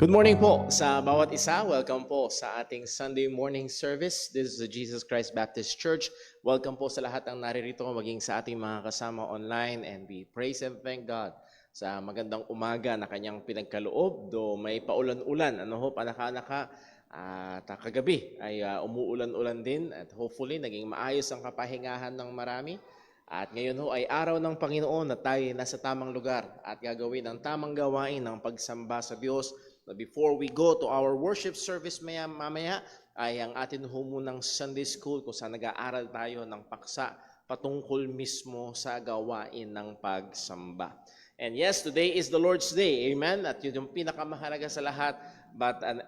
Good morning po sa bawat isa. Welcome po sa ating Sunday morning service. This is the Jesus Christ Baptist Church. Welcome po sa lahat ng naririto, maging sa ating mga kasama online. And we praise and thank God sa magandang umaga na kanyang pinagkaloob. Do may paulan-ulan, panaka-naka. At kagabi ay umuulan-ulan din. At hopefully, naging maayos ang kapahingahan ng marami. At ngayon ho ay araw ng Panginoon na tayo nasa tamang lugar at gagawin ang tamang gawain ng pagsamba sa Diyos. Before we go to our worship service mamaya ay ang atin ho munang Sunday School kung saan nag-aaral tayo ng paksa patungkol mismo sa gawain ng pagsamba. And yes, today is the Lord's Day. Amen? At yun yung pinakamahalaga sa lahat, but a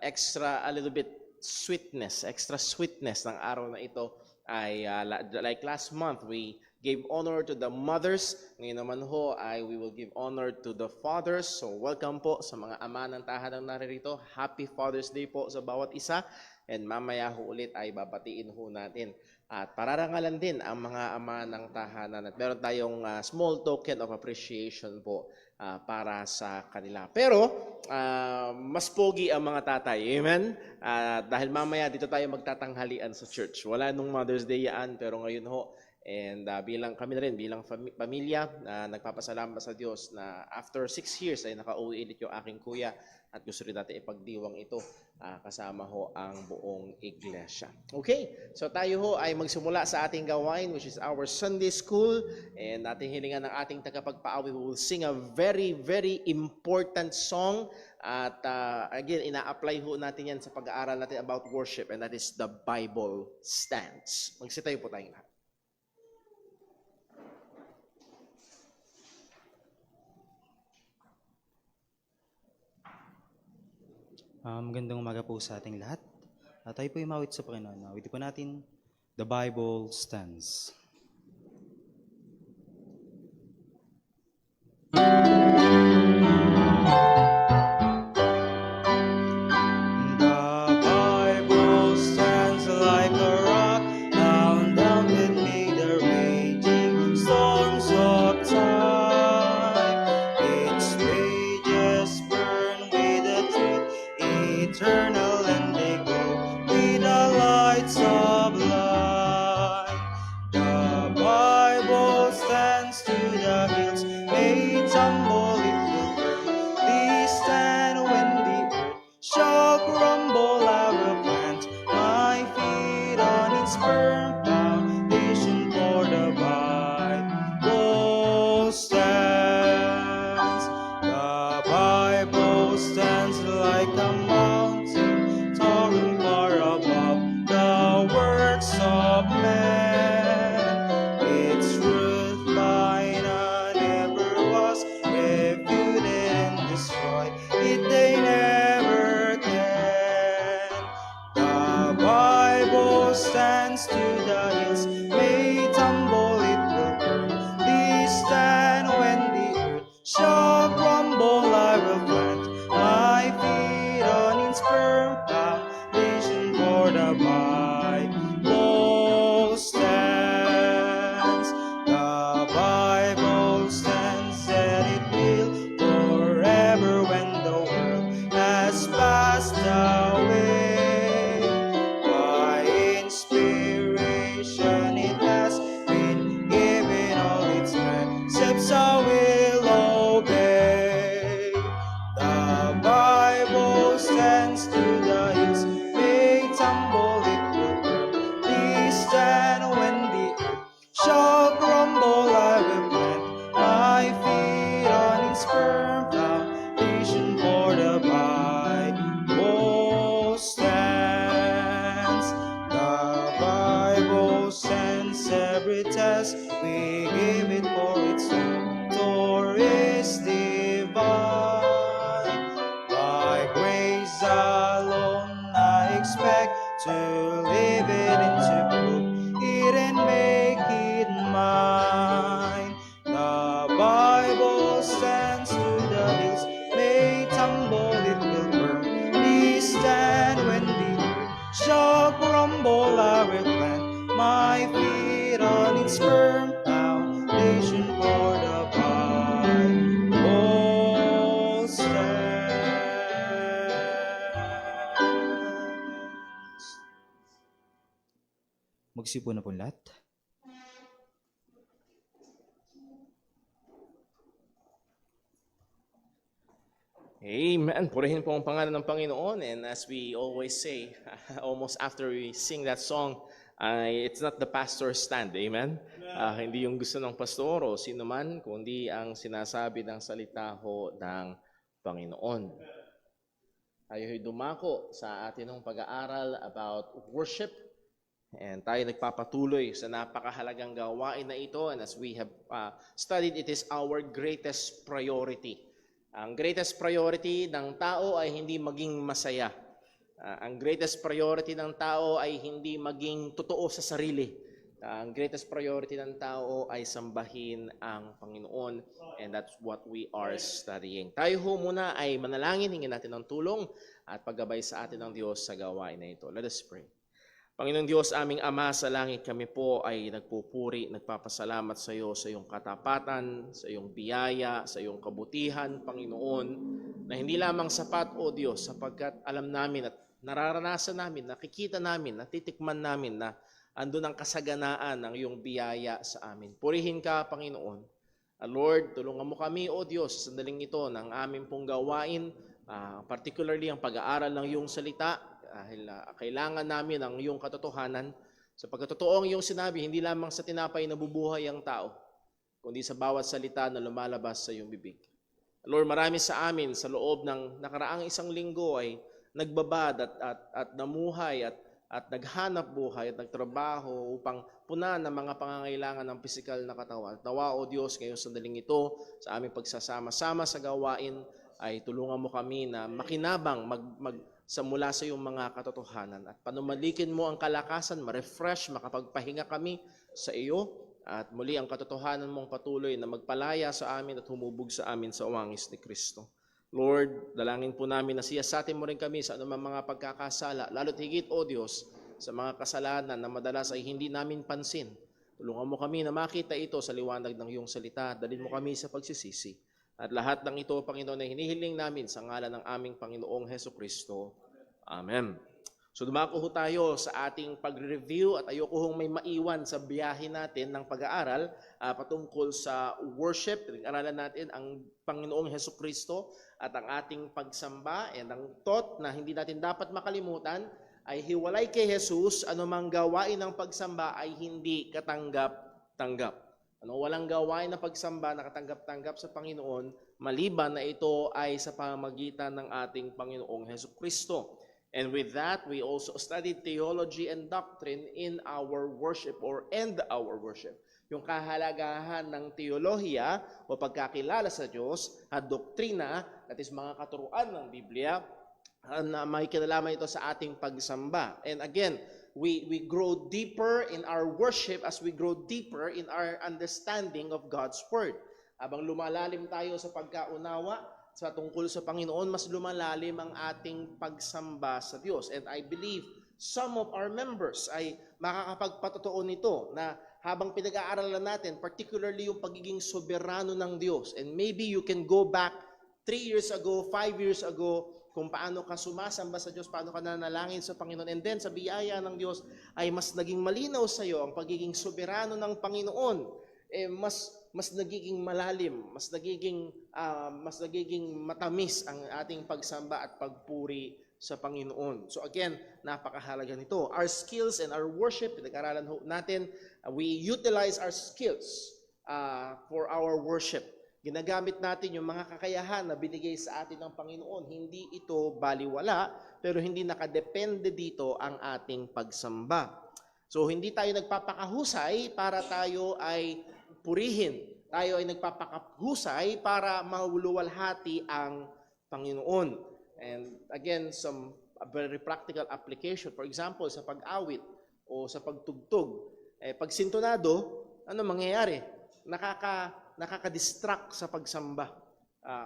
little bit extra sweetness ng araw na ito ay like last month, we gave honor to the mothers. Ngayon naman ho ay we will give honor to the fathers. So welcome po sa mga ama ng tahanang naririto. Happy Father's Day po sa bawat isa. And mamaya ho ulit ay babatiin ho natin. At pararangalan din ang mga ama ng tahanan. At meron tayong small token of appreciation po para sa kanila. Pero mas pogi ang mga tatay. Amen? Dahil mamaya dito tayo magtatanghalian sa church. Wala nung Mother's Day yan, pero ngayon ho, and bilang kami na rin, bilang pamilya, nagpapasalamat sa Diyos na after 6 years ay nakauwi ulit yung aking kuya at gusto rin natin ipagdiwang ito kasama ho ang buong iglesia. Okay, so tayo ho ay magsimula sa ating gawain which is our Sunday School, and ating hilingan ng ating tagapagpaawi, we will sing a very, very important song at again, ina-apply ho natin yan sa pag-aaral natin about worship, and that is The Bible Stands. Magsitayo po tayong lahat. Magandang umaga po sa ating lahat. Tayo po imawit sa Panginoon. Awitin po natin, The Bible Stands. Magsipo na po lahat. Amen. Purihin po ang pangalan ng Panginoon. And as we always say, almost after we sing that song, it's not the pastor's stand. Amen? Hindi yung gusto ng pastor o sino man, kundi ang sinasabi ng salita ho ng Panginoon. Tayo'y dumako sa atinong pag-aaral about worship. And tayo nagpapatuloy sa napakahalagang gawain na ito. And as we have studied, it is our greatest priority. Ang greatest priority ng tao ay hindi maging masaya. Ang greatest priority ng tao ay hindi maging totoo sa sarili. Ang greatest priority ng tao ay sambahin ang Panginoon. And that's what we are studying. Tayo ho muna ay manalangin, hingin natin ng tulong at paggabay sa atin ng Diyos sa gawain na ito. Let us pray. Panginoong Diyos, aming Ama sa langit, kami po ay nagpupuri, nagpapasalamat sa iyo sa iyong katapatan, sa iyong biyaya, sa iyong kabutihan, Panginoon, na hindi lamang sapat, O Diyos, sapagkat alam namin at nararanasan namin, nakikita namin, natitikman namin na andun ang kasaganaan ng iyong biyaya sa amin. Purihin ka, Panginoon. Lord, tulungan mo kami, O Diyos, sa sandaling ito ng aming pong gawain, particularly ang pag-aaral ng iyong salita. Dahil kailangan namin ang iyong katotohanan. Sapagkat totoo ang iyong sinabi, hindi lamang sa tinapay nabubuhay ang tao, kundi sa bawat salita na lumalabas sa iyong bibig. Lord, marami sa amin sa loob ng nakaraang isang linggo ay nagbabad at namuhay at naghanap buhay at nagtrabaho upang punan ang mga pangangailangan ng pisikal na katawan. Nawa, O Diyos, ngayong sandaling ito, sa aming pagsasama-sama sa gawain, ay tulungan mo kami na makinabang sa mula sa iyong mga katotohanan at panumalikin mo ang kalakasan, ma-refresh, makapagpahinga kami sa iyo at muli ang katotohanan mong patuloy na magpalaya sa amin at humubog sa amin sa uwangis ni Kristo. Lord, dalangin po namin na siyasatin mo rin kami sa anumang mga pagkakasala, lalo't higit, O Diyos, sa mga kasalanan na madalas ay hindi namin pansin. Tulungan mo kami na makita ito sa liwanag ng iyong salita, dalhin mo kami sa pagsisisi. At lahat ng ito, Panginoon, ay hinihiling namin sa ngalan ng aming Panginoong Hesukristo. Amen. So dumako ho tayo sa ating pag-review at ayoko hong may maiwan sa biyahe natin ng pag-aaral patungkol sa worship. Pag-aralan natin ang Panginoong Hesukristo at ang ating pagsamba. And ang thought na hindi natin dapat makalimutan ay hiwalay kay Jesus, anumang gawain ng pagsamba ay hindi katanggap-tanggap. Walang gawain na pagsamba na katanggap-tanggap sa Panginoon, maliban na ito ay sa pamamagitan ng ating Panginoong Hesukristo. And with that, we also studied theology and doctrine in our worship or end our worship. Yung kahalagahan ng teolohiya o pagkakilala sa Diyos at doktrina, that is mga katuruan ng Biblia, na may kinalaman ito sa ating pagsamba. And again, we grow deeper in our worship as we grow deeper in our understanding of God's Word. Habang lumalalim tayo sa pagkaunawa sa tungkol sa Panginoon, mas lumalalim ang ating pagsamba sa Diyos. And I believe some of our members ay makakapagpatotoo nito na habang pinag-aaralan natin, particularly yung pagiging soberano ng Diyos. And maybe you can go back 3 years ago, 5 years ago, kung paano ka sumasamba sa Diyos, paano ka nanalangin sa Panginoon. And then sa biyaya ng Diyos ay mas naging malinaw sa iyo ang pagiging soberano ng Panginoon. Mas nagiging malalim, mas nagiging matamis ang ating pagsamba at pagpuri sa Panginoon. So again, napakahalaga nito. Our skills and our worship, pinag-aralan natin, we utilize our skills for our worship. Ginagamit natin yung mga kakayahan na binigay sa atin ng Panginoon. Hindi ito baliwala, pero hindi nakadepende dito ang ating pagsamba. So hindi tayo nagpapakahusay para tayo ay purihin. Tayo ay nagpapakahusay para mauluwalhati ang Panginoon. And again, some very practical application. For example, sa pag-awit o sa pagtugtog. Pag sintonado, ano mangyayari? Nakaka-distract sa pagsamba.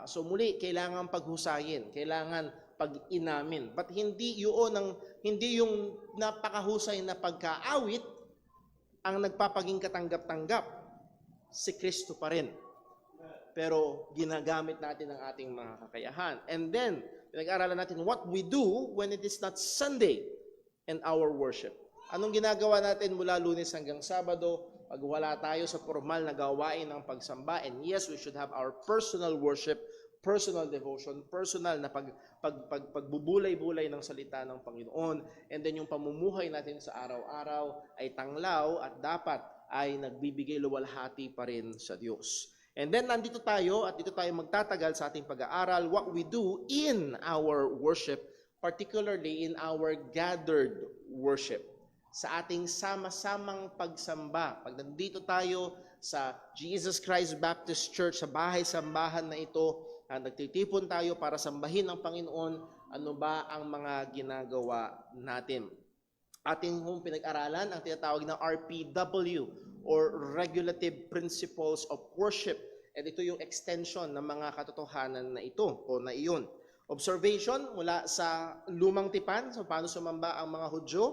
So muli, kailangan paghusayin, kailangan pag-inamin. But hindi yung napakahusay na pagkaawit ang nagpapaging katanggap-tanggap. Si Kristo pa rin. Pero ginagamit natin ang ating mga kakayahan. And then, pinag-aaralan natin what we do when it is not Sunday in our worship. Anong ginagawa natin mula Lunes hanggang Sabado pag wala tayo sa formal na gawain ng pagsamba? And yes, we should have our personal worship, personal devotion, personal na pagbubulay-bulay ng salita ng Panginoon. And then yung pamumuhay natin sa araw-araw ay tanglaw at dapat ay nagbibigay luwalhati pa rin sa Diyos. And then nandito tayo at dito tayo magtatagal sa ating pag-aaral what we do in our worship, particularly in our gathered worship. Sa ating sama-samang pagsamba. Pag nandito tayo sa Jesus Christ Baptist Church, sa bahay-sambahan na ito, nagtitipon tayo para sambahin ang Panginoon, ano ba ang mga ginagawa natin? Ating pinag-aralan ang tinatawag na RPW or Regulative Principles of Worship. At ito yung extension ng mga katotohanan na ito o na iyon. Observation mula sa lumang tipan, so paano sumamba ang mga Hudyo.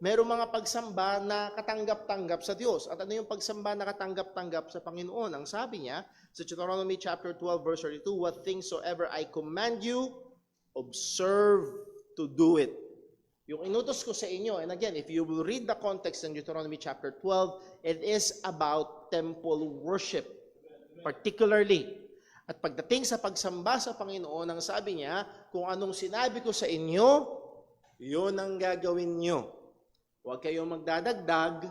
Merong mga pagsamba na katanggap-tanggap sa Diyos. At ano yung pagsamba na katanggap-tanggap sa Panginoon? Ang sabi niya sa Deuteronomy chapter 12 verse 32, what things soever I command you, observe to do it. Yung inutos ko sa inyo, and again, if you will read the context in Deuteronomy chapter 12, it is about temple worship, particularly. At pagdating sa pagsamba sa Panginoon, ang sabi niya, kung anong sinabi ko sa inyo, yun ang gagawin nyo. Huwag kayong magdadagdag,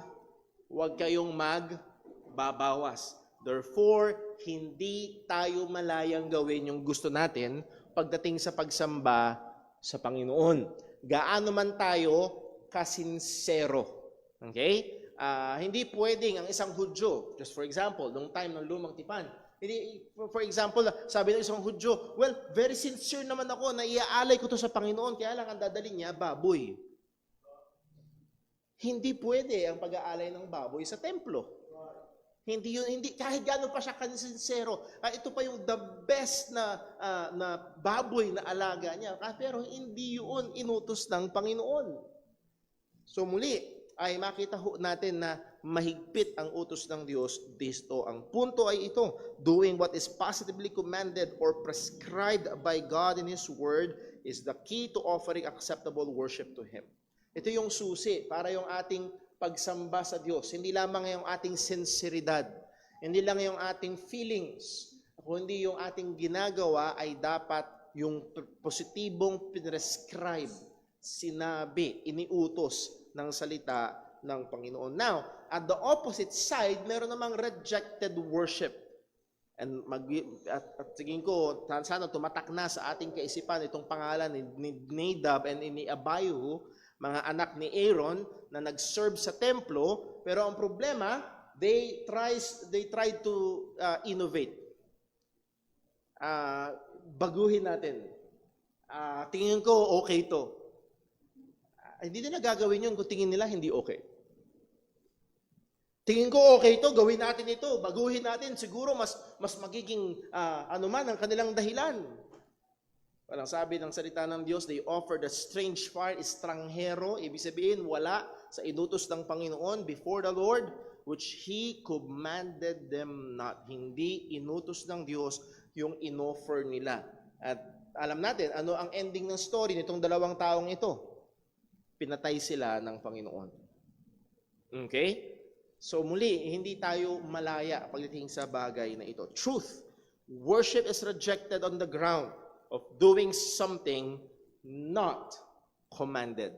huwag kayong magbabawas. Therefore, hindi tayo malayang gawin yung gusto natin pagdating sa pagsamba sa Panginoon. Gaano man tayo kasinsero. Okay? Hindi pwedeng ang isang Hudyo, just for example, nung time ng lumang tipan, hindi, for example, sabi ng isang Hudyo, well, very sincere naman ako na iaalay ko to sa Panginoon, kaya lang ang dadalhin niya, baboy. Hindi pwede ang pag-aalay ng baboy sa templo. Hindi kahit gaano pa siya kansinsero. Ito pa yung the best na baboy na alaga niya. Pero hindi yun inutos ng Panginoon. So muli ay makita natin na mahigpit ang utos ng Diyos dito. Ang punto ay ito, doing what is positively commanded or prescribed by God in His Word is the key to offering acceptable worship to Him. Ito yung susi para yung ating pagsamba sa Diyos. Hindi lamang yung ating sinseridad. Hindi lang yung ating feelings. Kundi yung ating ginagawa ay dapat yung positibong pinrescribe, sinabi, iniutos ng salita ng Panginoon. Now, at the opposite side, meron namang rejected worship. And at tingin ko, sana tumatak na sa ating kaisipan itong pangalan ni Nadab and ni Abihu, mga anak ni Aaron na nag-serve sa templo, pero ang problema, they tried to innovate. Baguhin natin. Tingin ko okay to. Hindi nila gagawin yun kung tingin nila hindi okay. Tingin ko okay to, gawin natin ito, baguhin natin, siguro mas magiging anuman ang kanilang dahilan. Walang sabi ng salita ng Diyos, they offered a strange fire, estranghero, ibig sabihin wala sa inutos ng Panginoon before the Lord, which He commanded them not. Hindi inutos ng Diyos yung inoffer nila. At alam natin, ano ang ending ng story nitong dalawang taong ito? Pinatay sila ng Panginoon. Okay? So muli, hindi tayo malaya pagdating sa bagay na ito. Truth, worship is rejected on the ground of doing something not commanded.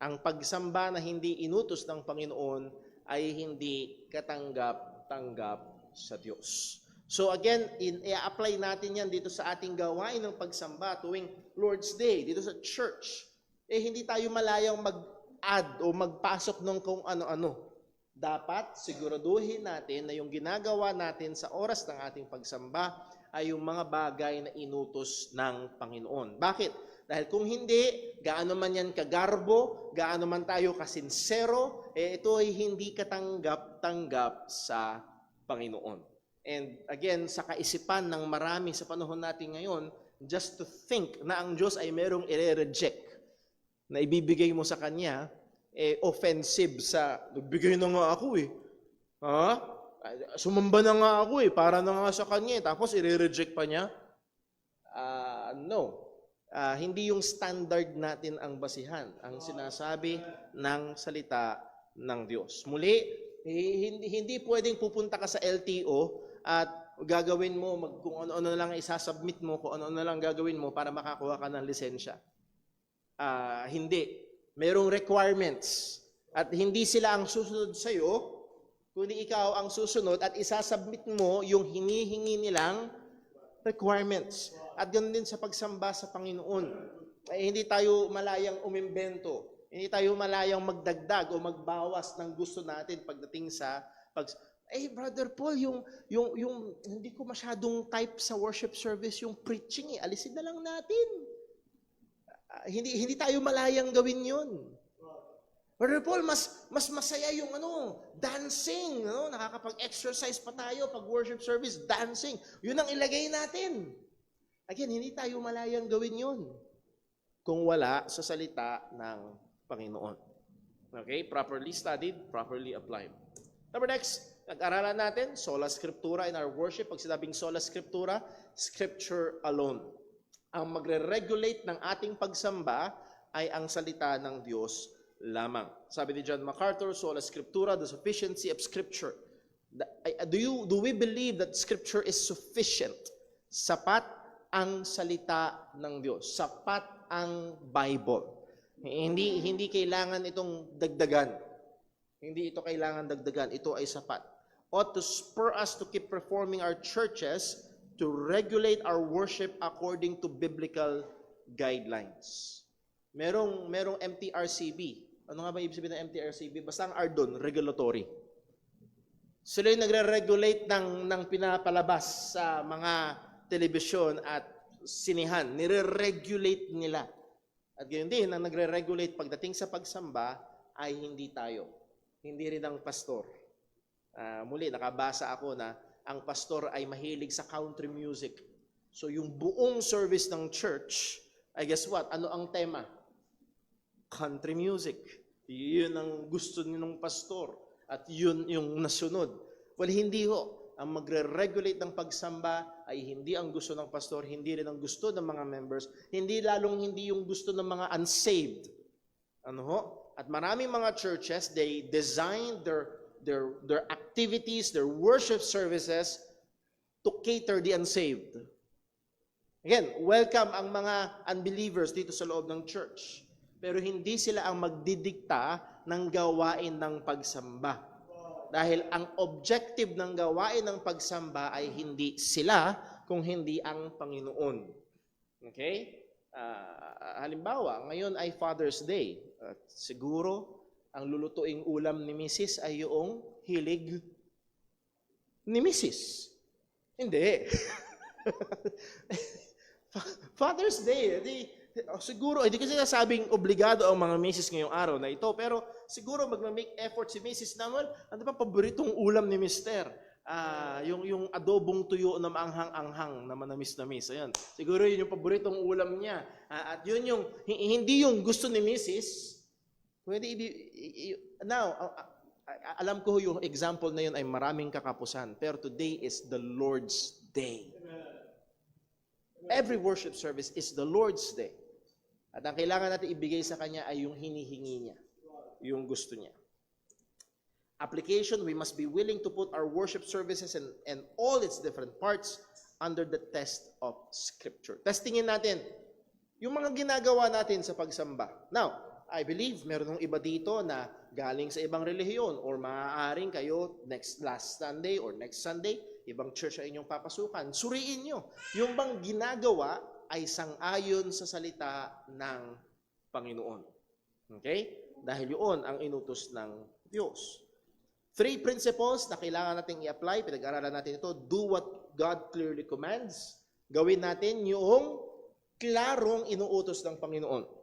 Ang pagsamba na hindi inutos ng Panginoon ay hindi katanggap-tanggap sa Diyos. So again, i-apply natin yan dito sa ating gawain ng pagsamba tuwing Lord's Day, dito sa church. Hindi tayo malayang mag-add o magpasok ng kung ano-ano. Dapat siguraduhin natin na yung ginagawa natin sa oras ng ating pagsamba ay yung mga bagay na inutos ng Panginoon. Bakit? Dahil kung hindi, gaano man yan kagarbo, gaano man tayo kasinsero, ito ay hindi katanggap-tanggap sa Panginoon. And again, sa kaisipan ng marami sa panahon natin ngayon, just to think na ang Diyos ay merong i-reject na ibibigay mo sa Kanya, offensive sa, nagbigay na nga ako sumamba na nga ako para na nga sa Kanya, tapos i-reject pa niya? No. Hindi yung standard natin ang basihan, ang sinasabi ng salita ng Diyos. Muli, hindi pwedeng pupunta ka sa LTO at gagawin mo, kung ano-ano lang isasubmit mo, kung ano-ano lang gagawin mo para makakuha ka ng lisensya. Hindi. Merong requirements. At hindi sila ang susunod sa'yo, kundi ikaw ang susunod at isasubmit mo yung hinihingi nilang requirements. At ganoon din sa pagsamba sa Panginoon. Hindi tayo malayang umimbento. Hindi tayo malayang magdagdag o magbawas ng gusto natin pagdating sa Brother Paul, yung hindi ko masyadong type sa worship service yung preaching, alisin na lang natin. Hindi tayo malayang gawin yun. Brother Paul, mas masaya yung dancing, nakakapag-exercise pa tayo pag worship service, dancing. Yun ang ilagay natin. Again, hindi tayo malayang gawin yun kung wala sa salita ng Panginoon. Okay? Properly studied, properly applied. Number next, nag-aralan natin, sola scriptura in our worship. Pag sinabing sola scriptura, scripture alone. Ang magre-regulate ng ating pagsamba ay ang salita ng Diyos lamang. Sabi ni John MacArthur, sola scriptura, the sufficiency of scripture. Do we believe that scripture is sufficient? Sapat ang salita ng Diyos. Sapat ang Bible. Hindi kailangan itong dagdagan. Hindi ito kailangan dagdagan. Ito ay sapat. Ought to spur us to keep performing our churches to regulate our worship according to biblical guidelines. Merong MTRCB. Ano nga ba ibig sabihin ng MTRCB? Basta ang R doon, regulatory. Sila yung nagre-regulate ng pinapalabas sa mga telebisyon at sinihan. Nire-regulate nila. At gayon din, ang nagre-regulate pagdating sa pagsamba ay hindi tayo. Hindi rin ang pastor. Muli, nakabasa ako na ang pastor ay mahilig sa country music. So yung buong service ng church, I guess what? Ano ang tema? Country music. Yun ang gusto ng pastor. At yun yung nasunod. Well, hindi ho. Ang magre-regulate ng pagsamba ay hindi ang gusto ng pastor, hindi rin ang gusto ng mga members, lalong hindi yung gusto ng mga unsaved. At maraming mga churches, they design their activities, their worship services to cater the unsaved. Again, welcome ang mga unbelievers dito sa loob ng church. Pero hindi sila ang magdidikta ng gawain ng pagsamba. Dahil ang objective ng gawain ng pagsamba ay hindi sila, kung hindi ang Panginoon. Okay? Halimbawa, ngayon ay Father's Day. Siguro, ang lulutuing ulam ni Mrs. ay yung hilig ni Mrs. Hindi. Father's Day, siguro, hindi kasi nasabing obligado ang mga Mrs. ngayong araw na ito, pero siguro mag-make effort si Mrs. naman. Ano ba paboritong ulam ni Mr.? Yung adobong tuyo na maanghang-anghang na manamis-namis. Ayan. Siguro yun yung paboritong ulam niya. At yun yung, hindi yung gusto ni Mrs. Pwede now, alam ko yung example na yun ay maraming kakapusan, pero today is the Lord's Day. Every worship service is the Lord's Day. At ang kailangan natin ibigay sa Kanya ay yung hinihingi niya, yung gusto niya. Application, we must be willing to put our worship services and all its different parts under the test of Scripture. Testingin natin yung mga ginagawa natin sa pagsamba. Now, I believe meron ng iba dito na galing sa ibang relihiyon or maaaring kayo last Sunday or next Sunday, ibang church ay inyong papasukan. Suriin nyo. Yung bang ginagawa ay sang-ayon sa salita ng Panginoon. Okay? Dahil yun ang inutos ng Diyos. 3 principles na kailangan natin i-apply. Pinag-aralan natin ito. Do what God clearly commands. Gawin natin yung klarong inuutos ng Panginoon.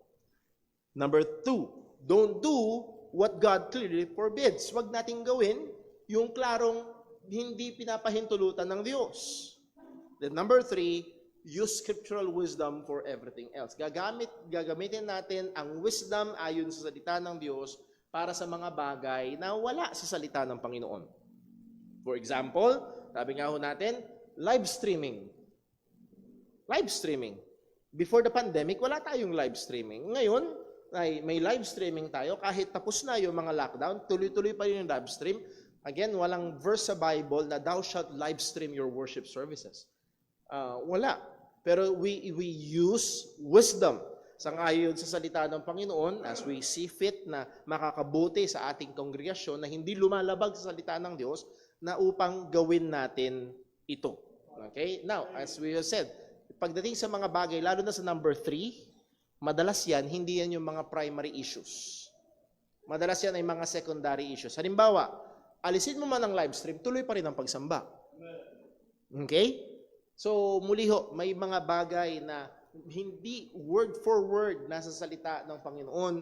Number 2, don't do what God clearly forbids. Huwag natin gawin yung klarong hindi pinapahintulutan ng Diyos. Then number 3, use scriptural wisdom for everything else. Gagamitin natin ang wisdom ayon sa salita ng Diyos para sa mga bagay na wala sa salita ng Panginoon. For example, sabi nga ho natin, live streaming. Live streaming. Before the pandemic, wala tayong live streaming. Ngayon, ay may live streaming tayo. Kahit tapos na yung mga lockdown, tuloy-tuloy pa rin yung live stream. Again, walang verse sa Bible na thou shalt live stream your worship services. Wala. Pero we use wisdom sangayon sa salita ng Panginoon as we see fit na makakabuti sa ating kongregasyon na hindi lumalabag sa salita ng Diyos na upang gawin natin ito. Okay? Now, as we have said, pagdating sa mga bagay, lalo na sa number 3, madalas yan, hindi yan yung mga primary issues. Madalas yan ay mga secondary issues. Halimbawa, alisin mo man ang live stream, tuloy pa rin ang pagsamba. Okay? So, muli ho, may mga bagay na hindi word for word nasa salita ng Panginoon.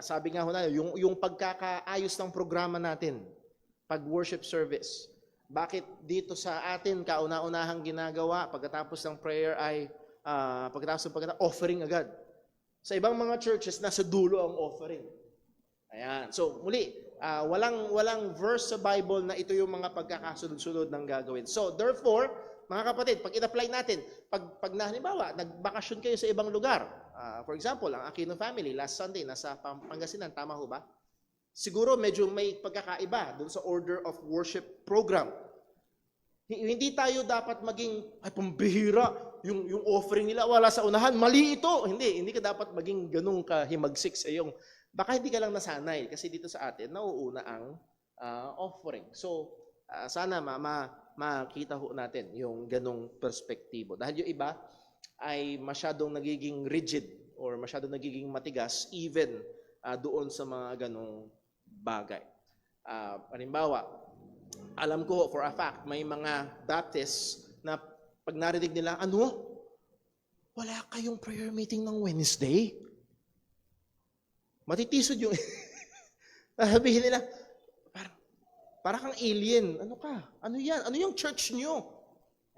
Sabi nga ho na, yung pagkakaayos ng programa natin, pag-worship service. Bakit dito sa atin, kauna-unahang ginagawa, pagkatapos ng prayer ay, pagkatapos ng offering agad. Sa ibang mga churches, nasa dulo ang offering. Ayan. So, muli, walang verse sa Bible na ito yung mga pagkakasunod-sunod ng gagawin. So, therefore, mga kapatid, pag in-apply natin, pag halimbawa, nagbakasyon kayo sa ibang lugar, for example, ang Aquino family, last Sunday, nasa Pangasinan, tama ho ba? Siguro medyo may pagkakaiba doon sa order of worship program. Hindi tayo dapat maging, ay pambihira, yung offering nila wala sa unahan, mali ito. Hindi ka dapat maging ganung kahimagsik sa iyong, baka hindi ka lang nasanay, kasi dito sa atin, nauuna ang offering. So, sana makita ho natin yung ganong perspektibo. Dahil yung iba ay masyadong nagiging rigid or masyadong nagiging matigas even doon sa mga ganong bagay. Halimbawa, alam ko for a fact, may mga Baptists na pag narinig nila, wala kayong prayer meeting ng Wednesday? Matitisod yung sabihin nila, para kang alien. Ano ka? Ano yan? Ano yung church nyo?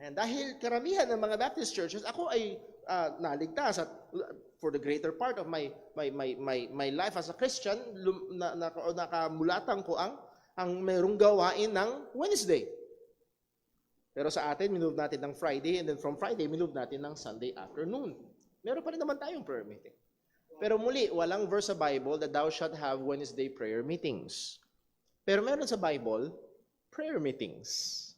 And dahil karamihan ng mga Baptist churches, ako ay naligtas at for the greater part of my life as a Christian, nakamulatan ko ang mayroong gawain ng Wednesday. Pero sa atin, minove natin ng Friday, and then from Friday, minove natin ng Sunday afternoon. Meron pa rin naman tayong prayer meeting. Pero muli, walang verse sa Bible that thou shalt have Wednesday prayer meetings. Pero meron sa Bible, prayer meetings.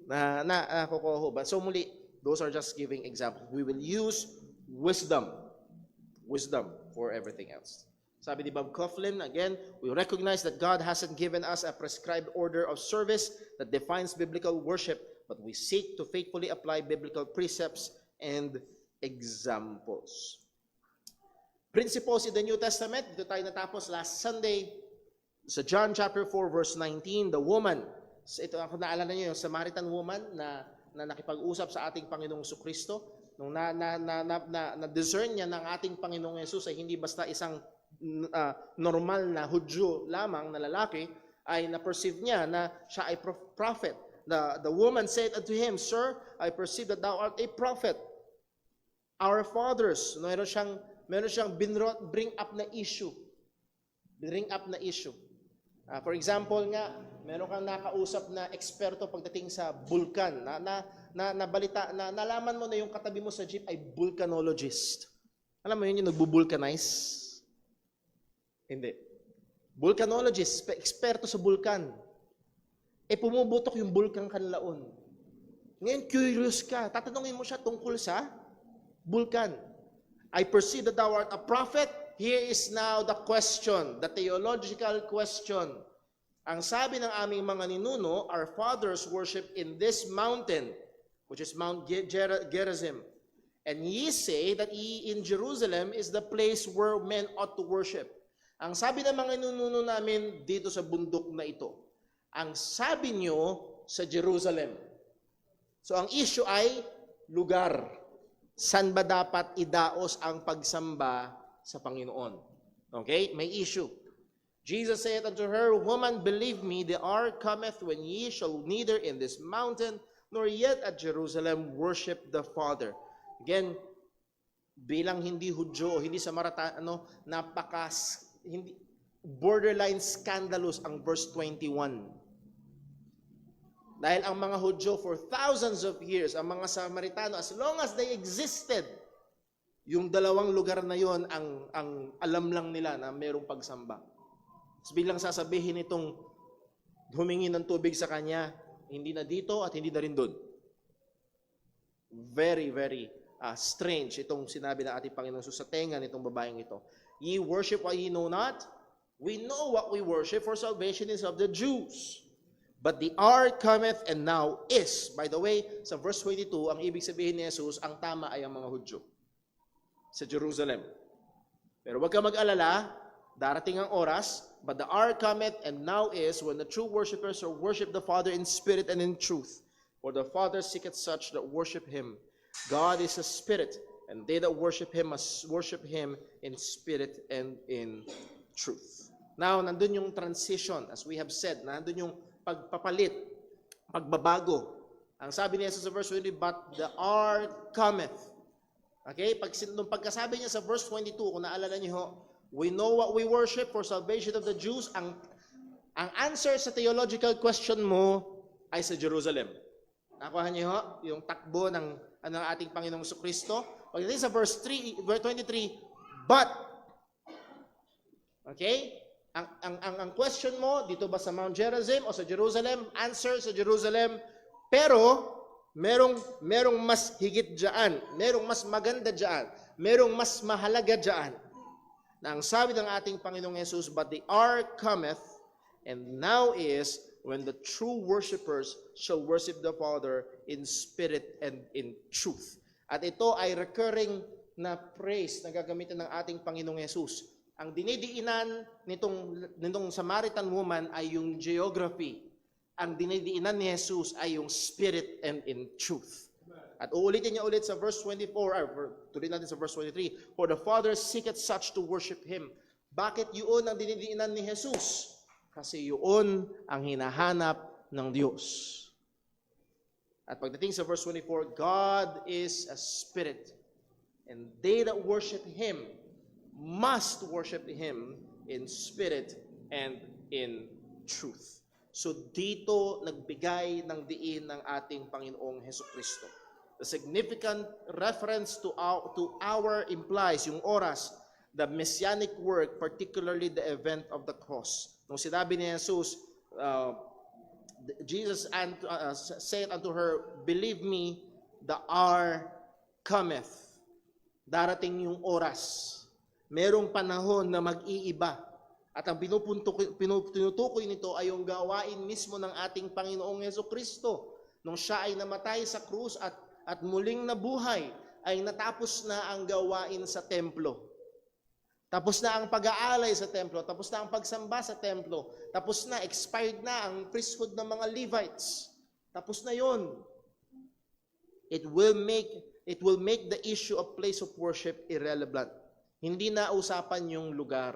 Nakukuha ba? So muli, those are just giving examples. We will use wisdom. Wisdom for everything else. Sabi ni Bob Coughlin, again, we recognize that God hasn't given us a prescribed order of service that defines biblical worship, but we seek to faithfully apply biblical precepts and examples. Principles in the New Testament, dito tayo natapos last Sunday. Sa John chapter 4 verse 19, the woman, ito ako naalala niyo yung Samaritan woman na nakipag-usap sa ating Panginoong Jesucristo, nung na-discern niya ng ating Panginoong Jesus ay hindi basta isang normal na Hudyo lamang na lalaki, ay na-perceive niya na siya ay prophet. The woman said unto him, Sir, I perceive that thou art a prophet. Our fathers, meron siyang bring up na issue. Bring up na issue. For example nga, meron kang nakausap na eksperto pagdating sa bulkan. Nalaman mo na yung katabi mo sa jeep ay volcanologist. Alam mo yun, yung nagbu-vulcanize? Hindi. Volcanologist, eksperto sa bulkan. Pumubutok yung bulkan kanlaon. Ngayon, curious ka. Tatanungin mo siya tungkol sa bulkan. I perceive that thou art a prophet. Here is now the question, the theological question. Ang sabi ng aming mga ninuno, our fathers worship in this mountain, which is Mount Gerizim. And ye say that ye in Jerusalem is the place where men ought to worship. Ang sabi ng mga ninuno namin dito sa bundok na ito, ang sabi nyo sa Jerusalem. So ang issue ay lugar. San ba dapat idaos ang pagsamba sa Panginoon? Okay? May issue. Jesus said unto her, Woman, believe me, the hour cometh when ye shall neither in this mountain nor yet at Jerusalem worship the Father. Again, bilang hindi Hudyo o hindi Samaritan, hindi borderline scandalous ang verse 21. Dahil ang mga Hudyo for thousands of years, ang mga Samaritano, as long as they existed, yung dalawang lugar na yon ang alam lang nila na mayroong pagsamba. Tapos biglang sasabihin itong humingi ng tubig sa kanya, hindi na dito at hindi na rin doon. Very, very strange itong sinabi ng ating Panginoon sa tenga nitong babaeng ito. Ye worship what ye know not. We know what we worship, for salvation is of the Jews. But the hour cometh and now is. By the way, sa verse 22, ang ibig sabihin ni Jesus, ang tama ay ang mga Hudyo sa Jerusalem. Pero wag ka mag-alala, darating ang oras, but the hour cometh and now is when the true worshipers shall worship the Father in spirit and in truth. For the Father seeketh such that worship Him. God is a spirit, and they that worship Him must worship Him in spirit and in truth. Now, nandun yung transition, as we have said, nandun yung pagpapalit, pagbabago. Ang sabi niya sa verse 20, but the hour cometh. Okay? Nung pagkasabi niya sa verse 22, kung naalala niyo, we know what we worship, for salvation of the Jews. Ang answer sa theological question mo ay sa Jerusalem. Nakuha niyo yung takbo ng ating Panginoong Kristo. Pagdating sa verse 23, but, okay? Ang question mo, dito ba sa Mount Gerizim o sa Jerusalem? Answer sa Jerusalem. Pero, merong mas higit dyan. Merong mas maganda dyan. Merong mas mahalaga dyan. Na ang sabi ng ating Panginoong Jesus, but the hour cometh, and now is, when the true worshipers shall worship the Father in spirit and in truth. At ito ay recurring na praise na gagamitin ng ating Panginoong Jesus. Ang dinidiinan nitong Samaritan woman ay yung geography. Ang dinidiinan ni Jesus ay yung spirit and in truth. At uulitin niya ulit sa verse 24, tuloy natin sa verse 23, for the Father seeketh such to worship Him. Bakit yun ang dinidiinan ni Jesus? Kasi yun ang hinahanap ng Diyos. At pagdating sa verse 24, God is a spirit, and they that worship Him must worship Him in spirit and in truth. So dito nagbigay ng diin ng ating Panginoong Hesukristo. The significant reference to our implies yung oras, the messianic work, particularly the event of the cross. Nung sinabi ni Jesus, Jesus said unto her, believe me, the hour cometh. Darating yung oras. Merong panahon na mag-iiba. At ang tinutukoy nito ay yung gawain mismo ng ating Panginoong Hesukristo. Nung siya ay namatay sa krus at muling nabuhay, ay natapos na ang gawain sa templo. Tapos na ang pag-aalay sa templo, tapos na ang pagsamba sa templo, tapos na, expired na ang priesthood ng mga Levites. Tapos na yon. It will make the issue of place of worship irrelevant. Hindi na usapan yung lugar.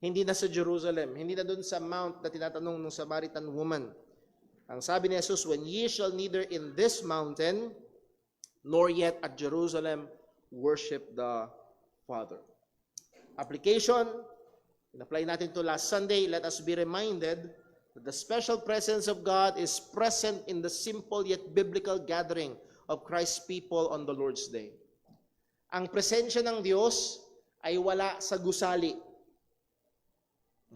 Hindi na sa Jerusalem. Hindi na doon sa mount na tinatanong ng Samaritan woman. Ang sabi ni Jesus, when ye shall neither in this mountain, nor yet at Jerusalem, worship the Father. Application, in-apply natin to last Sunday, let us be reminded that the special presence of God is present in the simple yet biblical gathering of Christ's people on the Lord's Day. Ang presensya ng Diyos ay wala sa gusali.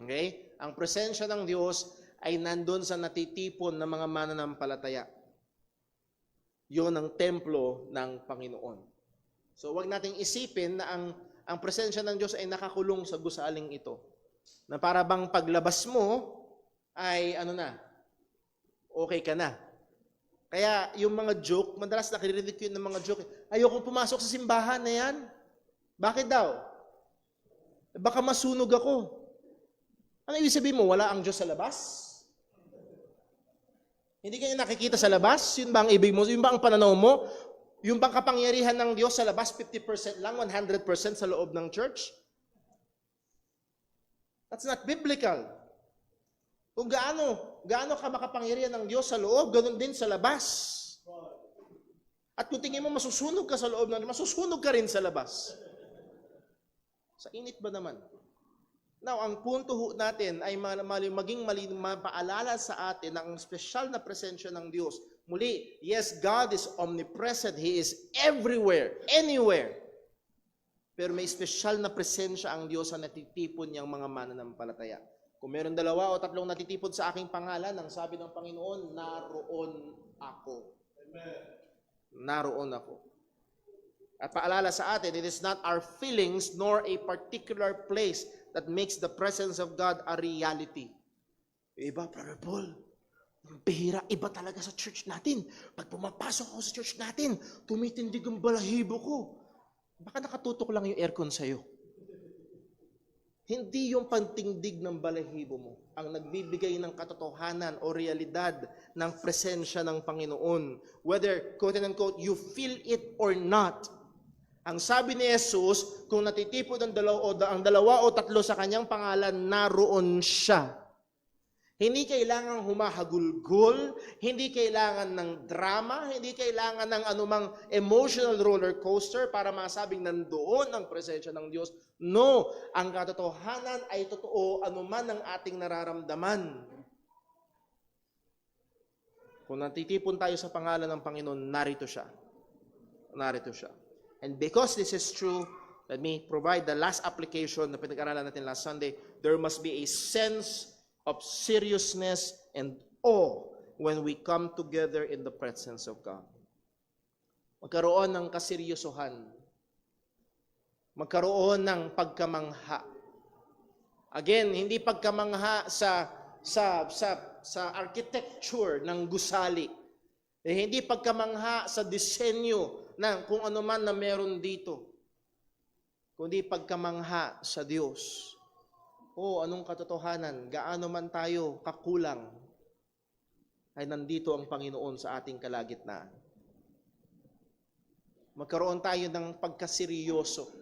Okay? Ang presensya ng Diyos ay nandun sa natitipon ng mga mananampalataya. Yun ang templo ng Panginoon. So wag nating isipin na ang presensya ng Diyos ay nakakulong sa gusaling ito. Na para bang paglabas mo ay okay ka na. Kaya yung mga joke, madalas nakirinig ko yun ng mga joke, ayokong pumasok sa simbahan na yan. Bakit daw? Baka masunog ako. Ano ibig sabihin mo? Wala ang Diyos sa labas? Hindi kayo nakikita sa labas? Yun ba ang ibig mo? Yun ba ang pananaw mo? Yung bang kapangyarihan ng Diyos sa labas, 50% lang, 100% sa loob ng church? That's not biblical. Kung gaano ka makapangyarihan ng Diyos sa loob, ganun din sa labas. At kung tingin mo masusunog ka sa loob, masusunog ka rin sa labas. Sa init ba naman? Now, ang punto natin ay maging mapaalala sa atin ang espesyal na presensya ng Diyos. Muli, yes, God is omnipresent. He is everywhere, anywhere. Pero may espesyal na presensya ang Diyos sa natitipon niyang mga mananampalataya. Kung meron 2 o 3 natitipon sa aking pangalan, ang sabi ng Panginoon, naroon ako. Amen. Naroon ako. At paalala sa atin, it is not our feelings nor a particular place that makes the presence of God a reality. Iba, Brother Paul, bihira, iba talaga sa church natin. Pag pumapasok ako sa church natin, tumitindig ang balahibo ko. Baka nakatutok lang yung aircon sa'yo. Hindi yung pantingdig ng balahibo mo ang nagbibigay ng katotohanan o realidad ng presensya ng Panginoon. Whether, quote and unquote, you feel it or not. Ang sabi ni Jesus, kung natitipod ang 2 o 3 sa kanyang pangalan, naroon siya. Hindi kailangan humahagulgol, hindi kailangan ng drama, hindi kailangan ng anumang emotional roller coaster para masabing nandoon ang presensya ng Diyos. No, ang katotohanan ay totoo anuman ang ating nararamdaman. Kung natitipon tayo sa pangalan ng Panginoon, narito siya. Narito siya. And because this is true, let me provide the last application na pinag-aralan natin last Sunday. There must be a sense of seriousness and awe when we come together in the presence of God. Magkaroon ng kaseryosohan. Magkaroon ng pagkamangha. Again, hindi pagkamangha sa architecture ng gusali. Hindi pagkamangha sa disenyo ng kung ano man na meron dito. Kundi pagkamangha sa Diyos. Anong katotohanan? Gaano man tayo kakulang, ay nandito ang Panginoon sa ating kalagitnaan. Magkaroon tayo ng pagkaseryoso.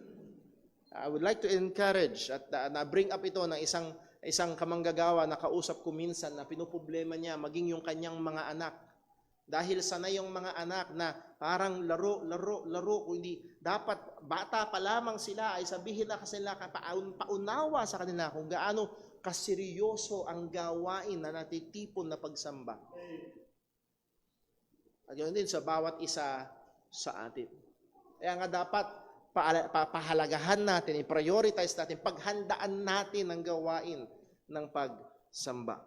I would like to encourage at na-bring up ito ng isang kamanggagawa na kausap ko minsan na pinuproblema niya maging yung kanyang mga anak. Dahil sanay yung mga anak na parang laro, hindi dapat bata pa lamang sila ay sabihin na kasi nila paunawa sa kanila kung gaano kaseryoso ang gawain na natitipon na pagsamba. At yun din sa bawat isa sa atin. Kaya nga dapat pahalagahan natin, i-prioritize natin, paghandaan natin ang gawain ng pagsamba.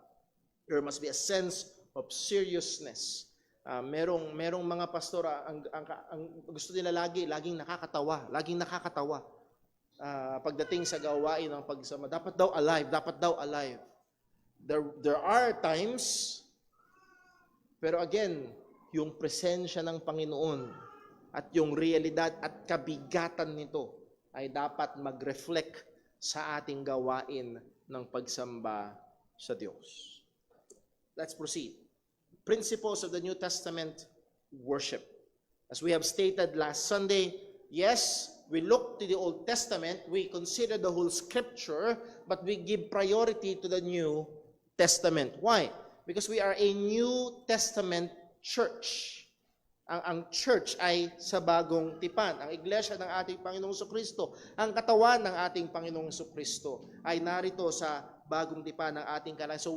There must be a sense of seriousness. Merong mga pastor ang gusto nila laging nakakatawa. Pagdating sa gawain ng pagsama, dapat daw alive. There are times, pero again, yung presensya ng Panginoon at yung realidad at kabigatan nito ay dapat mag-reflect sa ating gawain ng pagsamba sa Diyos. Let's proceed. Principles of the New Testament worship. As we have stated last Sunday, yes, we look to the Old Testament, we consider the whole Scripture, but we give priority to the New Testament. Why? Because we are a New Testament church. Ang church ay sa bagong tipan. Ang iglesia ng ating Panginoong Jesucristo, ang katawan ng ating Panginoong Jesucristo ay narito sa bagong tipan ng ating kalagayan. So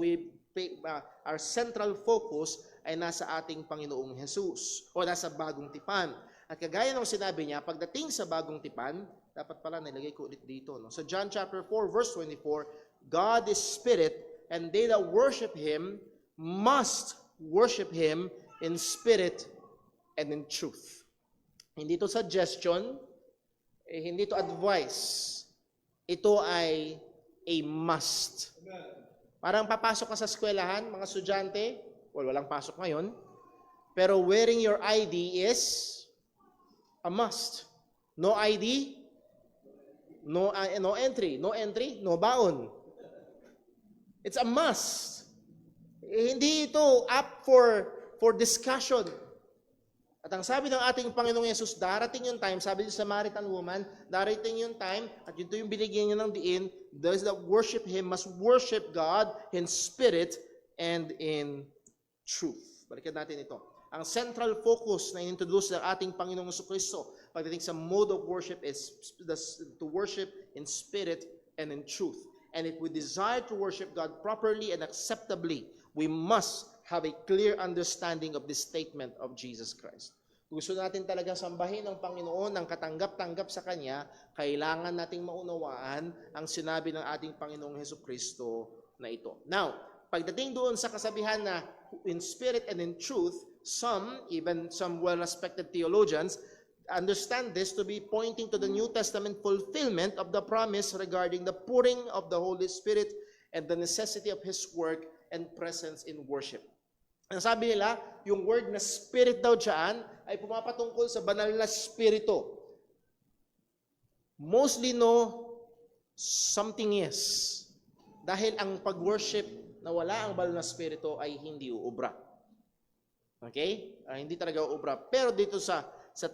our central focus ay nasa ating Panginoong Jesus o nasa bagong tipan. At kagaya ng sinabi niya, pagdating sa bagong tipan, dapat pala nilagay ko ulit dito. No? So John chapter 4 verse 24, God is spirit, and they that worship Him must worship Him in spirit and in truth. Hindi to suggestion, hindi to advice. Ito ay a must. Parang papasok ka sa eskwelahan, mga estudyante, walang pasok ngayon, pero wearing your ID is a must. No ID, no entry. No entry, no baon. It's a must. Hindi ito up for discussion. At ang sabi ng ating Panginoong Yesus, darating yung time, sabi ng Samaritan woman, darating yung time, at ito yung binigyan niya ng diin, those that worship Him must worship God in spirit and in truth. Balikan natin ito. Ang central focus na in-introduce ng ating Panginoong Jesucristo pagdating sa mode of worship is to worship in spirit and in truth. And if we desire to worship God properly and acceptably, we must have a clear understanding of this statement of Jesus Christ. gusto natin talaga sambahin ang Panginoon ng katanggap-tanggap sa Kanya, kailangan nating maunawaan ang sinabi ng ating Panginoong Hesukristo na ito. Now, pagdating doon sa kasabihan na in spirit and in truth, even some well-respected theologians, understand this to be pointing to the New Testament fulfillment of the promise regarding the pouring of the Holy Spirit and the necessity of His work and presence in worship. Ang sabi nila, yung word na spirit daw dyan ay pumapatungkol sa banal na spirito. Mostly no, something is. Dahil ang pag-worship na wala ang banal na spirito ay hindi uubra. Okay? Hindi talaga uubra. Pero dito sa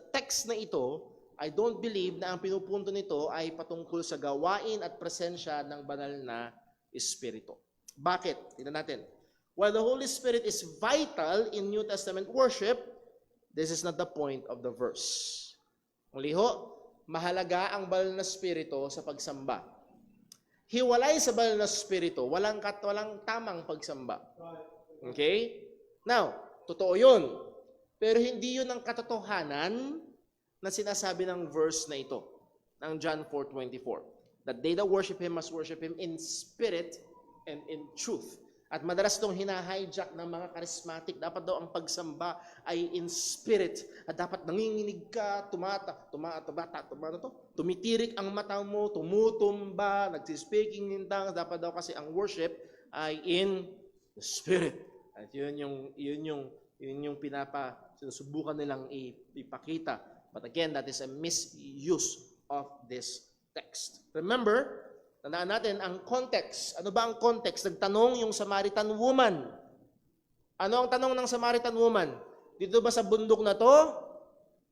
text na ito, I don't believe na ang pinupunto nito ay patungkol sa gawain at presensya ng banal na espiritu. Bakit? Tingnan natin. While the Holy Spirit is vital in New Testament worship, this is not the point of the verse. Muli ho, mahalaga ang banal na espiritu sa pagsamba. Hiwalay sa banal na espiritu, walang tamang pagsamba. Okay? Now, totoo yun. Pero hindi yun ang katotohanan na sinasabi ng verse na ito, ng John 4:24. That they that worship Him must worship Him in spirit and in truth. At madalas itong hina-hijack ng mga charismatic. Dapat daw ang pagsamba ay in spirit. At dapat nanginginig ka, tumitirik ang mata mo, tumutumba, nagsispeaking in tongues. Dapat daw kasi ang worship ay in the spirit. At yun yung sinusubukan nilang ipakita. But again, that is a misuse of this text. Remember, tandaan natin ang context. Ano ba ang context? Nagtanong yung Samaritan woman. Ano ang tanong ng Samaritan woman? Dito ba sa bundok na to?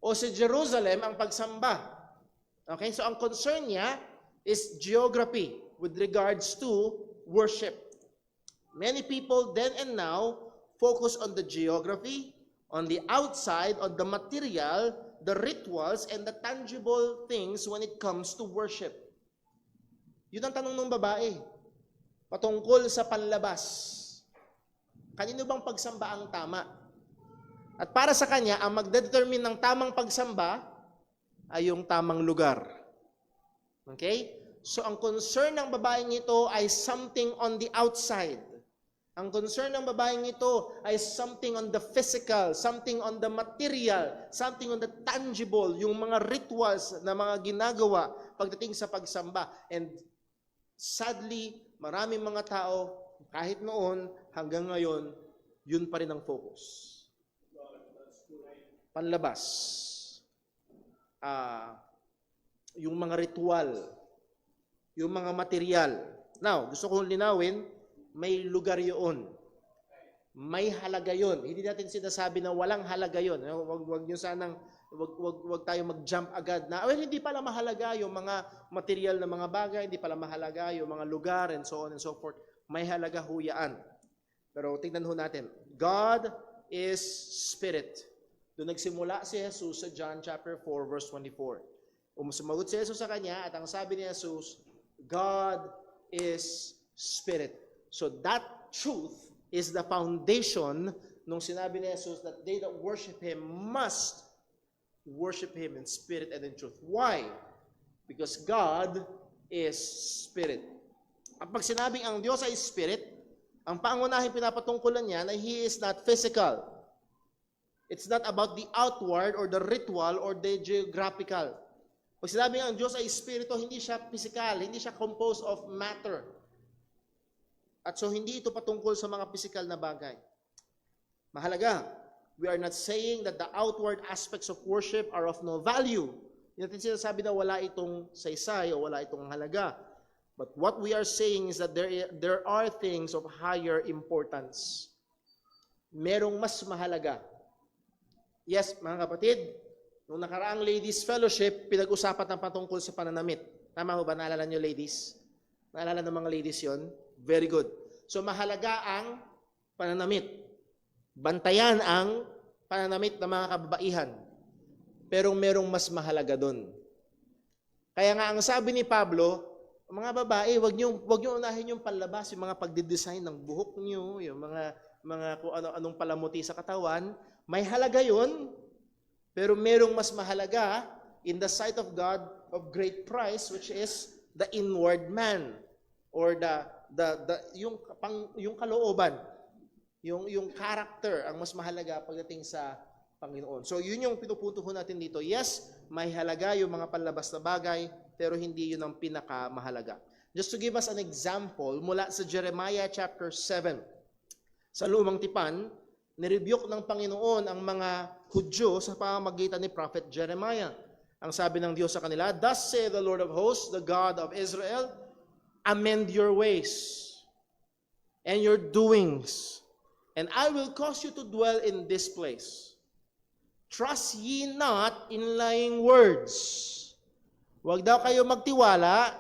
O sa Jerusalem ang pagsamba? Okay, so ang concern niya is geography with regards to worship. Many people then and now focus on the geography, on the outside, on the material, the rituals, and the tangible things when it comes to worship. Yun ang tanong ng babae. Patungkol sa panlabas. Kanino bang pagsamba ang tama? At para sa kanya, ang magdedetermine ng tamang pagsamba ay yung tamang lugar. Okay? So ang concern ng babaeng ito ay something on the outside. Ang concern ng babaeng ito ay something on the physical, something on the material, something on the tangible, yung mga rituals na mga ginagawa pagdating sa pagsamba. And sadly, maraming mga tao, kahit noon hanggang ngayon, yun pa rin ang focus. Panlabas. Yung mga ritual, yung mga material. Now, gusto kong linawin, may lugar yun. May halaga yun. Hindi natin sinasabi na walang halaga yun. Wag tayo mag-jump agad na, well, hindi pala mahalaga yung mga material na mga bagay, hindi pala mahalaga yung mga lugar, and so on and so forth. May halaga huyaan. Pero tingnan ho natin. God is Spirit. Doon nagsimula si Jesus sa John chapter 4, verse 24. Sumagot si Jesus sa kanya, at ang sabi ni Jesus, God is Spirit. So that truth is the foundation nung sinabi ni Jesus that they that worship Him must worship Him in spirit and in truth. Why? Because God is Spirit. At pag sinabing ang Diyos ay Spirit, ang pangunahing pinapatungkulan niya na He is not physical. It's not about the outward or the ritual or the geographical. Pag sinabing ang Diyos ay Espiritu, hindi siya physical, hindi siya composed of matter. At so hindi ito patungkol sa mga physical na bagay. Mahalaga, we are not saying that the outward aspects of worship are of no value. Hindi natin sinasabi na wala itong saysay o wala itong halaga. But what we are saying is that there are things of higher importance. Merong mas mahalaga. Yes, mga kapatid, nung nakaraang ladies fellowship, pinag-usapan ng patungkol sa pananamit. Tama ho ba? Naalala nyo, ladies? Naalala ng mga ladies yon? Very good. So mahalaga ang pananamit. Bantayan ang pananamit ng mga kababaihan. Pero merong mas mahalaga doon. Kaya nga ang sabi ni Pablo, mga babae, wag niyo unahin yung panlabas, yung mga pagdidesign ng buhok niyo, yung mga kung anong palamuti sa katawan. May halaga yun. Pero merong mas mahalaga in the sight of God of great price, which is the inward man, or yung kalooban, yung character ang mas mahalaga pagdating sa Panginoon. So yun yung pinupunto natin dito. Yes, may halaga yung mga panlabas na bagay, pero hindi yun ang pinakamahalaga. Just to give us an example, mula sa Jeremiah chapter 7, sa Lumang Tipan, nirebuke ng Panginoon ang mga Hudyo sa pamamagitan ni Prophet Jeremiah. Ang sabi ng Diyos sa kanila, "Thus saith the Lord of hosts, the God of Israel, amend your ways and your doings, and I will cause you to dwell in this place. Trust ye not in lying words." Huwag daw kayo magtiwala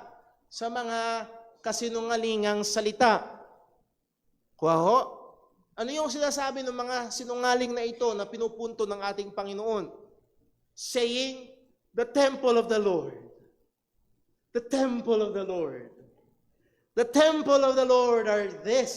sa mga kasinungalingang salita. Kuha ho, ano yung sinasabi ng mga sinungaling na ito na pinupunto ng ating Panginoon? Saying, the temple of the Lord. The temple of the Lord. The temple of the Lord are this.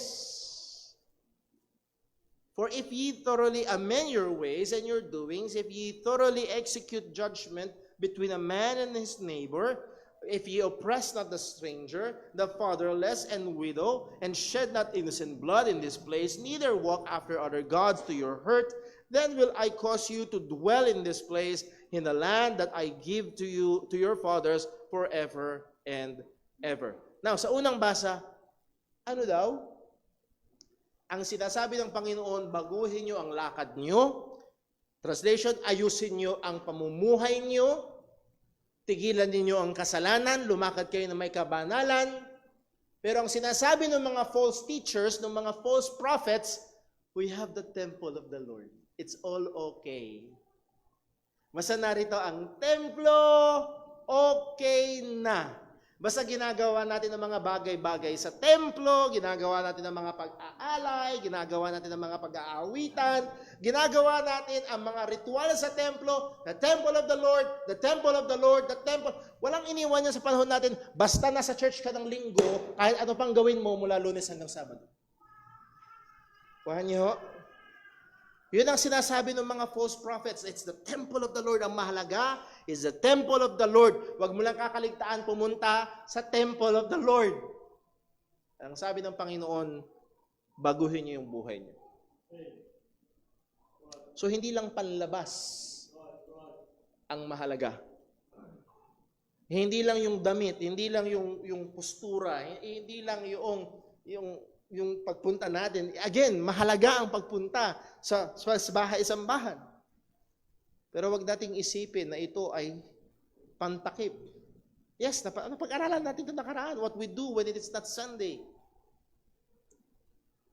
For if ye thoroughly amend your ways and your doings, if ye thoroughly execute judgment between a man and his neighbor, if ye oppress not the stranger, the fatherless and widow, and shed not innocent blood in this place, neither walk after other gods to your hurt, then will I cause you to dwell in this place, in the land that I give to you, to your fathers, forever and ever. Now, sa unang basa, ano daw? Ang sinasabi ng Panginoon, baguhin nyo ang lakad nyo. Translation, ayusin nyo ang pamumuhay nyo. Tigilan ninyo ang kasalanan, lumakad kayo na may kabanalan. Pero ang sinasabi ng mga false teachers, ng mga false prophets, we have the temple of the Lord. It's all okay. Basta narito ang templo, okay na. Basta ginagawa natin ng mga bagay-bagay sa templo, ginagawa natin ng mga pag-aalay, ginagawa natin ng mga pag-aawitan, ginagawa natin ang mga ritual sa templo, the temple of the Lord, the temple of the Lord, the temple. Walang iniwan yan sa panahon natin, basta nasa church ka ng linggo, kahit ano pang gawin mo mula Lunes hanggang Sabado. Kuhan niyo ho? Yun ang sinasabi ng mga false prophets. It's the temple of the Lord. Ang mahalaga is the temple of the Lord. Huwag mo lang kakaligtaan pumunta sa temple of the Lord. Ang sabi ng Panginoon, baguhin niyo yung buhay niyo. So, hindi lang panlabas ang mahalaga. Hindi lang yung damit, hindi lang yung postura, hindi lang yung pagpunta natin. Again, mahalaga ang pagpunta sa bahay-sambahan. Pero wag nating isipin na ito ay pantakip. Yes, napag-aralan natin ito nakaraan. What we do when it is not Sunday.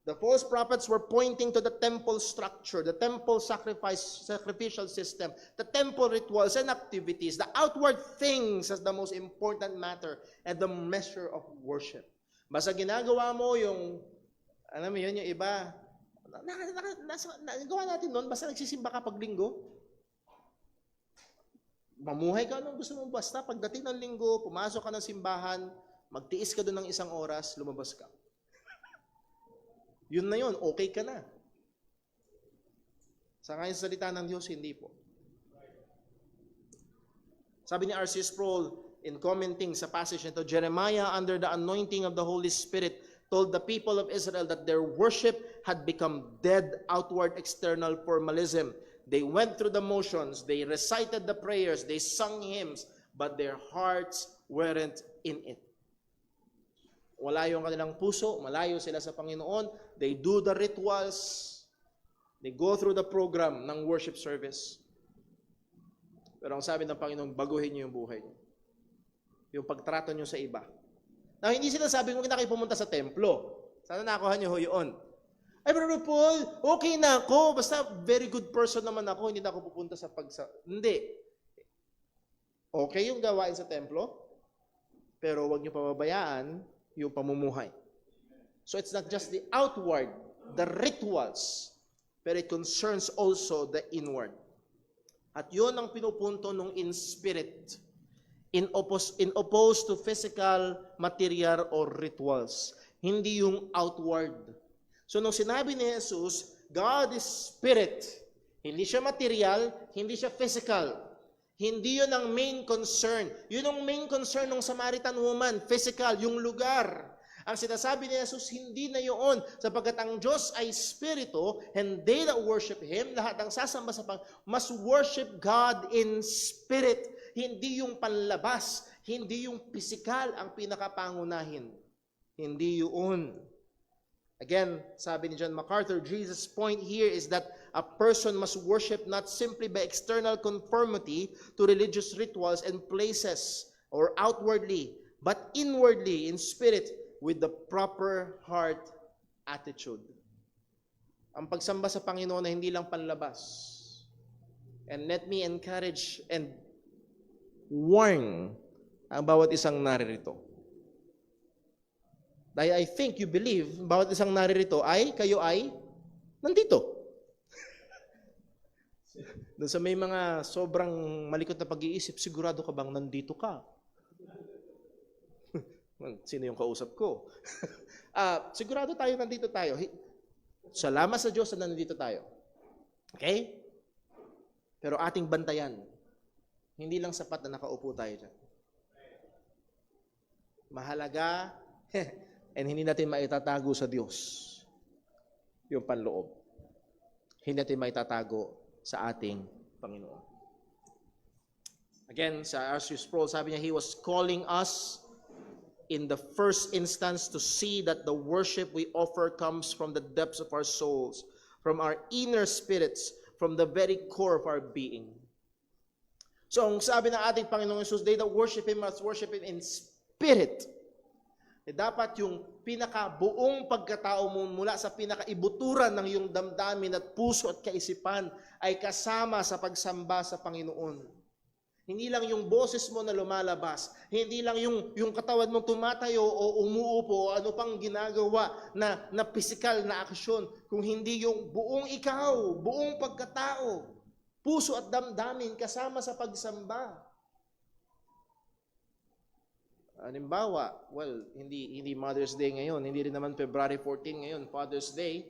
The false prophets were pointing to the temple structure, the temple sacrificial system, the temple rituals and activities, the outward things as the most important matter and the measure of worship. Basta ginagawa mo yung, alam mo yun, yung iba, nagawa natin noon, basta nagsisimba ka pag linggo. Mamuhay ka nung gusto mong basta, pagdating ng linggo, pumasok ka ng simbahan, magtiis ka doon ng 1 oras, lumabas ka. Yun na yun, okay ka na. Sa ngayon salita ng Diyos, hindi po. Sabi ni R.C. Sproul, in commenting sa passage nito, Jeremiah, under the anointing of the Holy Spirit, told the people of Israel that their worship had become dead, outward, external formalism. They went through the motions, they recited the prayers, they sung hymns, but their hearts weren't in it. Wala yung kanilang puso, malayo sila sa Panginoon. They do the rituals, they go through the program ng worship service. Pero ang sabi ng Panginoon, baguhin niyo yung buhay niyo. Yung pagtrato nyo sa iba. Now, hindi sila sabi kung hindi kayo pumunta sa templo. Sana nakuha nyo ho yun. Ay, Brother Paul, okay na ako. Basta very good person naman ako. Hindi na ako pupunta sa Hindi. Okay yung gawain sa templo, pero huwag nyo pababayaan yung pamumuhay. So, it's not just the outward, the rituals, but it concerns also the inward. At yun ang pinupunto nung in spirit, in opposed to physical, material, or rituals. Hindi yung outward. So, nung sinabi ni Jesus, God is spirit, Hindi siya material, hindi siya physical. Hindi yun ang main concern. Yun ang main concern ng Samaritan woman, physical, yung lugar. Ang sinasabi ni Jesus, hindi na yun, sapagkat ang Diyos ay Espiritu, and they that worship Him, lahat ng sasamba sa must worship God in spirit. Hindi yung panlabas, hindi yung physical ang pinakapangunahin. Hindi yun. Again, sabi ni John MacArthur, Jesus' point here is that a person must worship not simply by external conformity to religious rituals and places or outwardly, but inwardly in spirit with the proper heart attitude. Ang pagsamba sa Panginoon ay hindi lang panlabas. And let me encourage and warn ang bawat isang naririto. Dahil I think you believe, bawat isang naririto kayo ay nandito. Doon sa may mga sobrang malikot na pag-iisip, sigurado ka bang nandito ka? Sino yung kausap ko? Sigurado tayo nandito tayo. Salamat sa Diyos na nandito tayo. Okay? Pero ating bantayan, hindi lang sapat na nakaupo tayo dyan. Mahalaga, and hindi natin maitatago sa Diyos yung panloob. Hindi natin maitatago sa ating Panginoon. Again, sa R.C. Sproul, sabi niya, he was calling us in the first instance to see that the worship we offer comes from the depths of our souls, from our inner spirits, from the very core of our being. So, ang sabi ng ating Panginoong Jesus, they that worship Him must worship Him in spirit. Dapat yung pinakabuong pagkatao mo mula sa pinakaibuturan ng iyong damdamin at puso at kaisipan ay kasama sa pagsamba sa Panginoon. Hindi lang yung boses mo na lumalabas, hindi lang yung katawan mo tumatayo o umuupo o ano pang ginagawa na physical na aksyon, kung hindi yung buong ikaw, buong pagkatao, puso at damdamin kasama sa pagsamba. Halimbawa, hindi Mother's Day ngayon, hindi rin naman February 14 ngayon, Father's Day.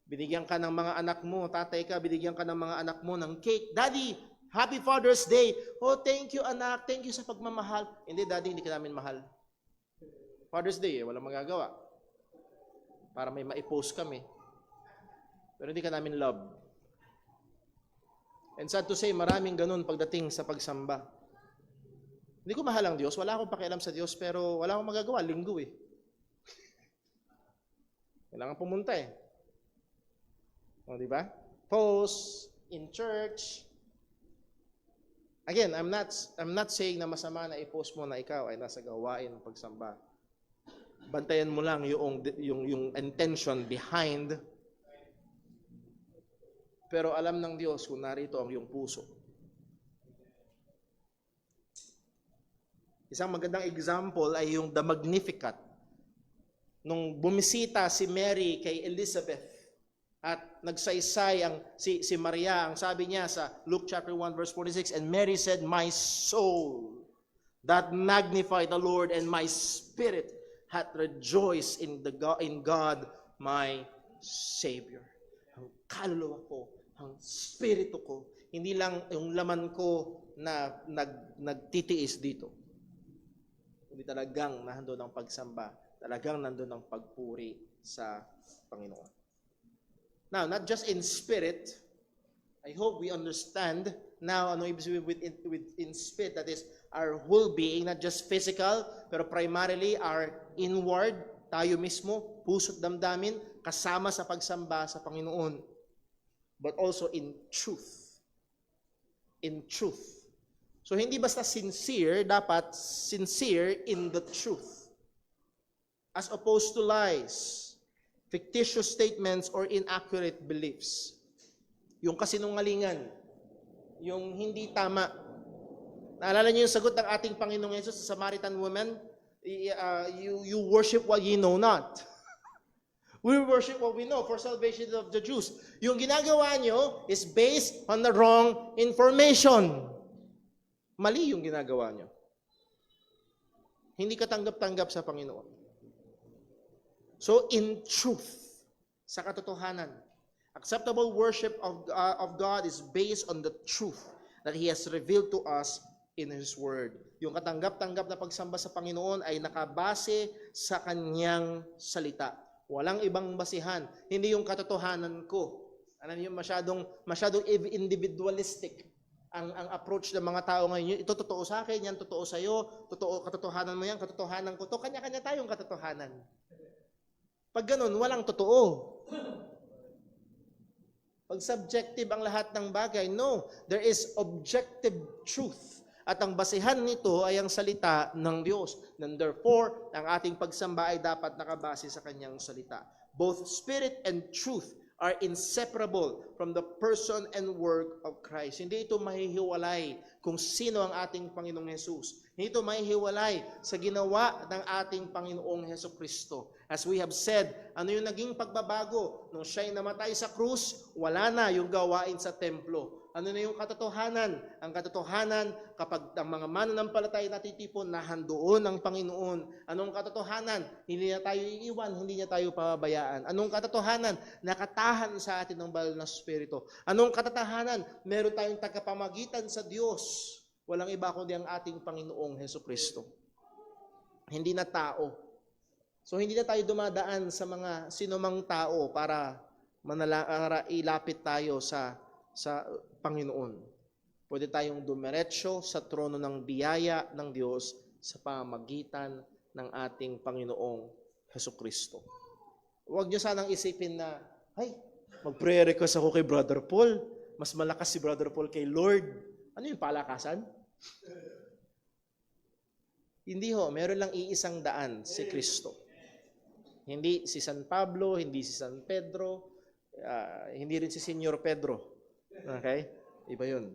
Binigyan ka ng mga anak mo, tatay ka, binigyan ka ng mga anak mo ng cake. Daddy, Happy Father's Day. Oh, thank you anak, thank you sa pagmamahal. Hindi, Daddy, hindi ka namin mahal. Father's Day, walang magagawa. Para may ma-post kami. Pero hindi ka namin love. And sad to say, maraming ganun pagdating sa pagsamba. Hindi ko mahal ang Diyos, wala akong pakialam sa Diyos, pero wala akong magagawa, linggo eh. Kailangan pumunta eh. O, di ba? Post, in church. Again, I'm not saying na masama na i-post mo na ikaw ay nasa gawain ng pagsamba. Bantayan mo lang yung intention behind. Pero alam ng Diyos kung narito ang iyong puso. Isang magandang example ay yung The Magnificat. Nung bumisita si Mary kay Elizabeth at nagsaysay si Maria, ang sabi niya sa Luke chapter 1 verse 46, and Mary said, "My soul that magnify the Lord, and my spirit hath rejoiced in God my Savior." Ang kaluluwa ko, ang spirito ko, hindi lang yung laman ko na nagtitiis dito. Hindi talagang nandun ang pagsamba, talagang nandun ang pagpuri sa Panginoon. Now, not just in spirit, I hope we understand now ano ibig sabihin with in spirit, that is our whole being, not just physical, pero primarily our inward, tayo mismo, puso't damdamin, kasama sa pagsamba sa Panginoon. But also in truth. In truth. So, hindi basta sincere, dapat sincere in the truth. As opposed to lies, fictitious statements, or inaccurate beliefs. Yung kasinungalingan, yung hindi tama. Naalala niyo yung sagot ng ating Panginoong Yesus sa Samaritan woman? You worship what ye know not. We worship what we know for salvation of the Jews. Yung ginagawa niyo is based on the wrong information. Mali yung ginagawa niyo. Hindi ka tanggap-tanggap sa Panginoon. So, in truth, sa katotohanan. Acceptable worship of God is based on the truth that He has revealed to us in His Word. Yung katanggap-tanggap na pagsamba sa Panginoon ay nakabase sa Kanyang salita. Walang ibang basihan. Hindi yung katotohanan ko. Alam niyo, masyadong individualistic ang approach ng mga tao ngayon. Ito totoo sa akin, yan totoo sa iyo, katotohanan mo yan, katotohanan ko to. Kanya-kanya tayong katotohanan. Pag ganun, walang totoo. Pag subjective ang lahat ng bagay, no. There is objective truth. At ang basihan nito ay ang salita ng Diyos. And therefore, ang ating pagsamba ay dapat nakabase sa Kanyang salita. Both spirit and truth are inseparable from the person and work of Christ. Hindi ito mahihiwalay kung sino ang ating Panginoong Hesus. Hindi ito mahihiwalay sa ginawa ng ating Panginoong Hesus Kristo. As we have said, ano yung naging pagbabago? Nung siya'y namatay sa krus, wala na yung gawain sa templo. Ano na yung katotohanan? Ang katotohanan, kapag ang mga mananampalataya natitipon, nahandoon ang Panginoon. Anong katotohanan? Hindi niya tayo iiwan, hindi niya tayo pababayaan. Anong katotohanan? Nakatahan sa atin ng banal na Espiritu. Anong katotohanan? Meron tayong tagapamagitan sa Diyos. Walang iba kundi ang ating Panginoong Hesukristo. Hindi na tao. So hindi na tayo dumadaan sa mga sinumang tao para ilapit tayo sa Panginoon. Pwede tayong dumiretso sa trono ng biyaya ng Diyos sa pamamagitan ng ating Panginoong Hesukristo. Huwag niyo sanang isipin na, ay, mag-prayer request ako kay Brother Paul. Mas malakas si Brother Paul kay Lord. Ano yung palakasan? Hindi ho, meron lang iisang daan, si Kristo. Hindi si San Pablo, hindi si San Pedro, hindi rin si Senyor Pedro. Okay? Iba yun.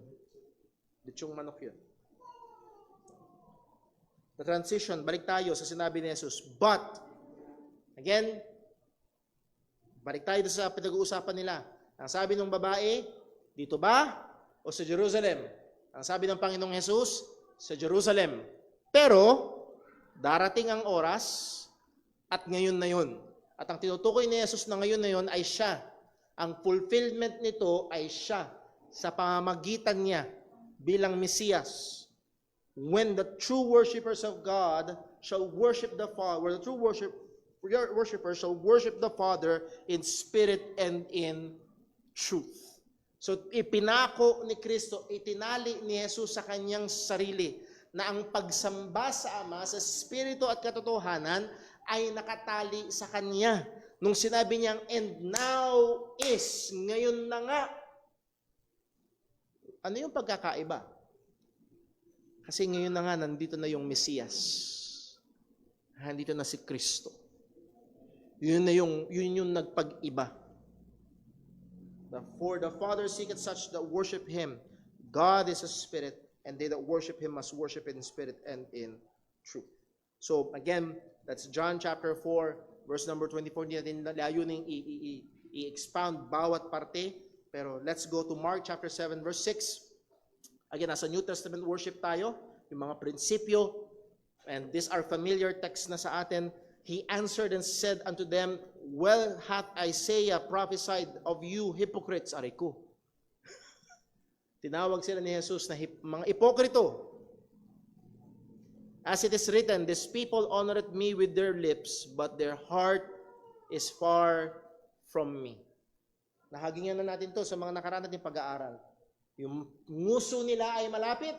Litsong manok yun. The transition, balik tayo sa sinabi ni Jesus. But, again, balik tayo sa pinag-uusapan nila. Ang sabi ng babae, dito ba o sa Jerusalem? Ang sabi ng Panginoong Jesus, sa Jerusalem. Pero, darating ang oras at ngayon na yun. At ang tinutukoy ni Jesus na ngayon na yun ay siya. Ang fulfillment nito ay siya sa pamamagitan niya bilang Mesiyas. When the true worshipers of God shall worship the Father, the true worshipers shall worship the Father in spirit and in truth. So ipinako ni Kristo, itinali ni Jesus sa kanyang sarili na ang pagsamba sa Ama sa Espiritu at katotohanan ay nakatali sa Kanya. Nung sinabi niyang, and now is, ngayon na nga. Ano yung pagkakaiba? Kasi ngayon na nga, nandito na yung Mesiyas. Nandito na si Kristo. Yun yung nagpag-iba. For the Father seeketh such that worship Him. God is a spirit, and they that worship Him must worship in spirit and in truth. So again, that's John chapter 4, verse number 24. Hindi natin layunin i-expound bawat parte. Pero let's go to Mark chapter 7, verse 6. Again, nasa New Testament worship tayo. Yung mga prinsipyo. And these are familiar texts na sa atin. He answered and said unto them, well hath Isaiah prophesied of you hypocrites. Aray ko. Tinawag sila ni Jesus na mga ipokrito. As it is written, this people honoreth me with their lips, but their heart is far from me. Nahagingan na natin to sa mga nakaraan nating pag-aaral. Yung nguso nila ay malapit,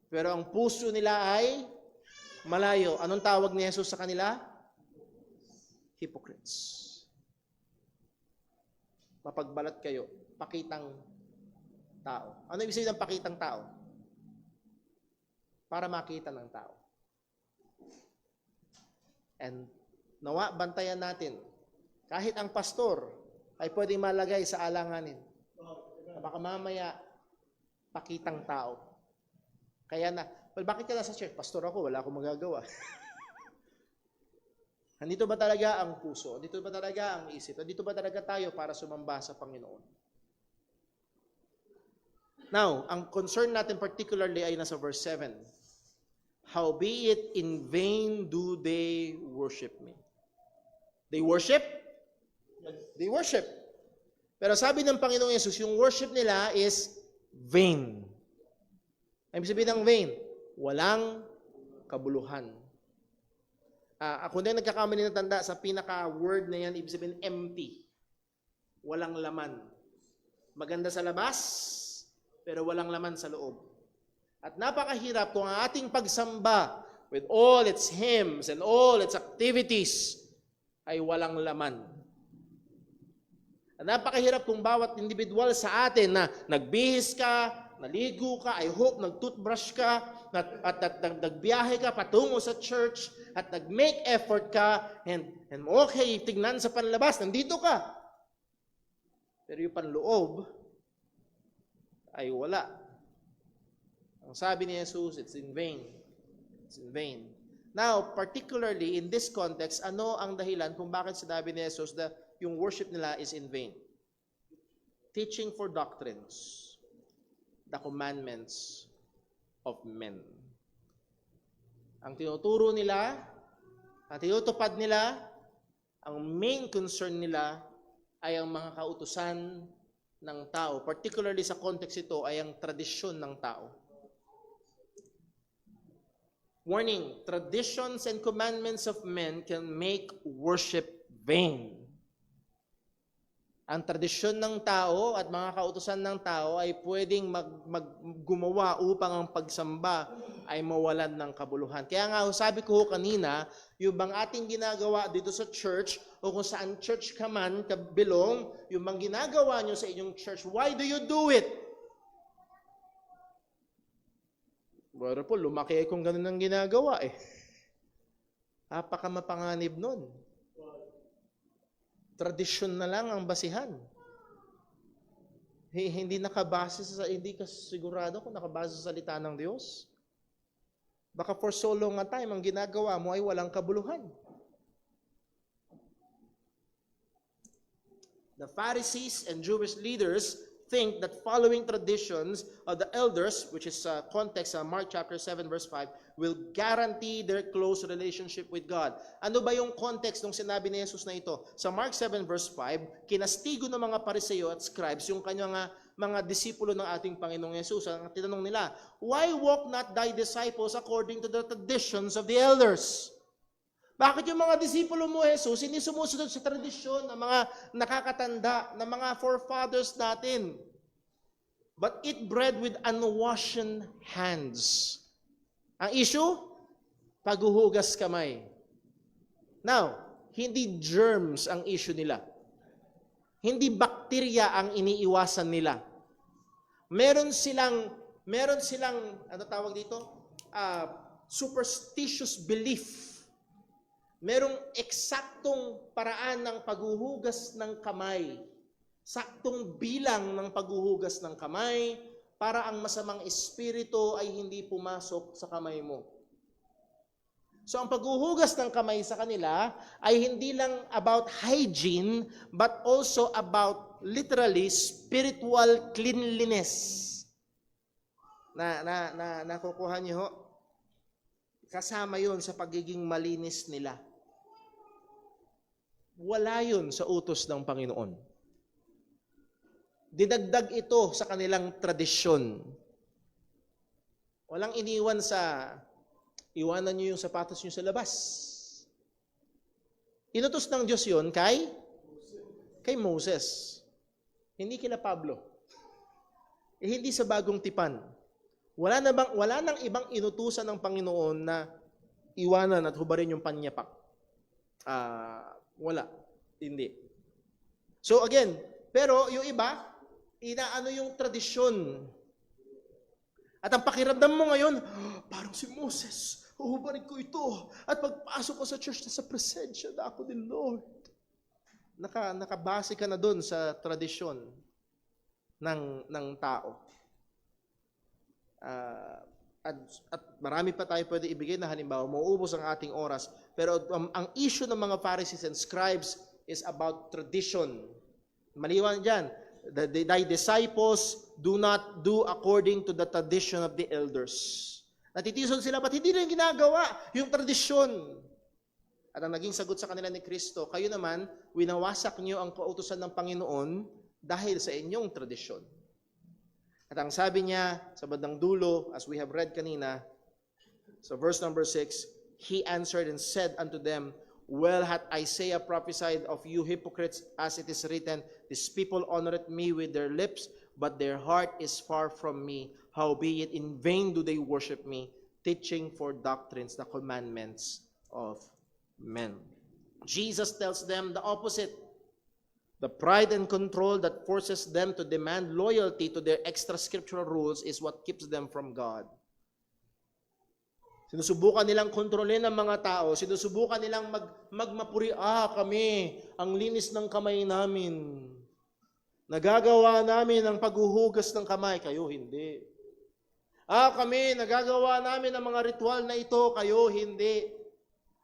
pero ang puso nila ay malayo. Anong tawag ni Jesus sa kanila? Hypocrites. Mapagbalat kayo, pakitang tao. Ano ibig sabihin ng pakitang tao? Para makita ng tao. And nawa, bantayan natin. Kahit ang pastor ay pwedeng malagay sa alanganin. Baka mamaya, pakitang tao. Kaya na, well, bakit ka nasa church? Pastor ako, wala akong magagawa. Nandito ba talaga ang puso? Nandito ba talaga ang isip? Nandito ba talaga tayo para sumamba sa Panginoon? Now, ang concern natin particularly ay nasa verse 7. Howbeit in vain do they worship me. They worship? They worship. Pero sabi ng Panginoong Yesus, yung worship nila is vain. Ibig sabihin ng vain, walang kabuluhan. Ako din nagkakamali ng tanda sa pinaka-word na yan, ibig sabihin empty. Walang laman. Maganda sa labas, pero walang laman sa loob. At napakahirap kung ang ating pagsamba with all its hymns and all its activities ay walang laman. At napakahirap kung bawat individual sa atin na nagbihis ka, naligo ka, I hope nag-toothbrush ka, at nagbiyahe ka patungo sa church, at nag-make effort ka, and okay, tignan sa panlabas, nandito ka. Pero yung panloob ay wala. Ang sabi ni Jesus, it's in vain. It's in vain. Now, particularly in this context, ano ang dahilan kung bakit sinabi ni Jesus na yung worship nila is in vain? Teaching for doctrines, the commandments of men. Ang tinuturo nila, ang tinutupad nila, ang main concern nila ay ang mga kautusan ng tao. Particularly sa context ito ay ang tradisyon ng tao. Warning, traditions and commandments of men can make worship vain. Ang tradisyon ng tao at mga kautusan ng tao ay pwedeng gumawa upang ang pagsamba ay mawalan ng kabuluhan. Kaya nga, sabi ko kanina, yung bang ating ginagawa dito sa church o kung saan church ka man, kabilong, yung bang ginagawa nyo sa inyong church, why do you do it? Brother Paul, lumaki kung ganun ang ginagawa eh. Napakamapanganib nun. Tradisyon na lang ang basihan. Hindi nakabase hindi ka sigurado kung nakabase sa salita ng Diyos. Baka for so long a time, ang ginagawa mo ay walang kabuluhan. The Pharisees and Jewish leaders think that following traditions of the elders, which is context Mark chapter 7 verse 5, will guarantee their close relationship with God. Ano ba yung context ng sinabi ni Jesus na ito? Sa Mark 7 verse 5, kinastigo ng mga Pariseo at scribes yung kanyang mga disipulo ng ating Panginoong Jesus. Ang tinanong nila, why walk not thy disciples according to the traditions of the elders? Bakit yung mga disipulo mo, Jesus, hindi sumusunod sa tradisyon ng mga nakakatanda, ng mga forefathers natin, but eat bread with unwashen hands? Ang issue, paghuhugas kamay. Now, hindi germs ang issue nila. Hindi bakterya ang iniiwasan nila. Meron silang ano tawag dito? Superstitious belief. Merong eksaktong paraan ng paghuhugas ng kamay. Saktong bilang ng paghuhugas ng kamay para ang masamang espiritu ay hindi pumasok sa kamay mo. So ang paghuhugas ng kamay sa kanila ay hindi lang about hygiene but also about literally spiritual cleanliness. Nakukuha niyo ho? Kasama yon sa pagiging malinis nila. Wala yun sa utos ng Panginoon. Dinagdag ito sa kanilang tradisyon. Walang iniwan sa, iwanan nyo yung sapatos nyo sa labas. Inutos ng Diyos yun kay Moses. Hindi kila Pablo. Hindi sa bagong tipan. Wala nang ibang inutusan ng Panginoon na iwanan at hubarin yung panyapak. Wala. Hindi. So again, pero yung iba, inaano yung tradisyon. At ang pakiramdam mo ngayon, parang si Moses, huhubarin ko ito. At pagpasok ko sa church, sa presensya na ako ni Lord. Nakabase ka na dun sa tradisyon ng tao. At marami pa tayo pwede ibigay na halimbawa, mauubos ang ating oras. Pero ang issue ng mga Pharisees and scribes is about tradition. Maliwan dyan. Thy disciples do not do according to the tradition of the elders. Natitison sila, ba't hindi rin ginagawa yung tradisyon? At ang naging sagot sa kanila ni Kristo, kayo naman, winawasak niyo ang kautusan ng Panginoon dahil sa inyong tradisyon. At ang sabi niya sa bandang dulo, as we have read kanina, so verse number 6, he answered and said unto them, well hath Isaiah prophesied of you hypocrites, as it is written, these people honoreth me with their lips, but their heart is far from me. Howbeit in vain do they worship me, teaching for doctrines the commandments of men. Jesus tells them the opposite. The pride and control that forces them to demand loyalty to their extra scriptural rules is what keeps them from God. Sinusubukan nilang kontrolin ang mga tao. Sinusubukan nilang magmapuri. Kami, ang linis ng kamay namin. Nagagawa namin ang paghuhugas ng kamay. Kayo, hindi. Kami, nagagawa namin ang mga ritual na ito. Kayo, hindi.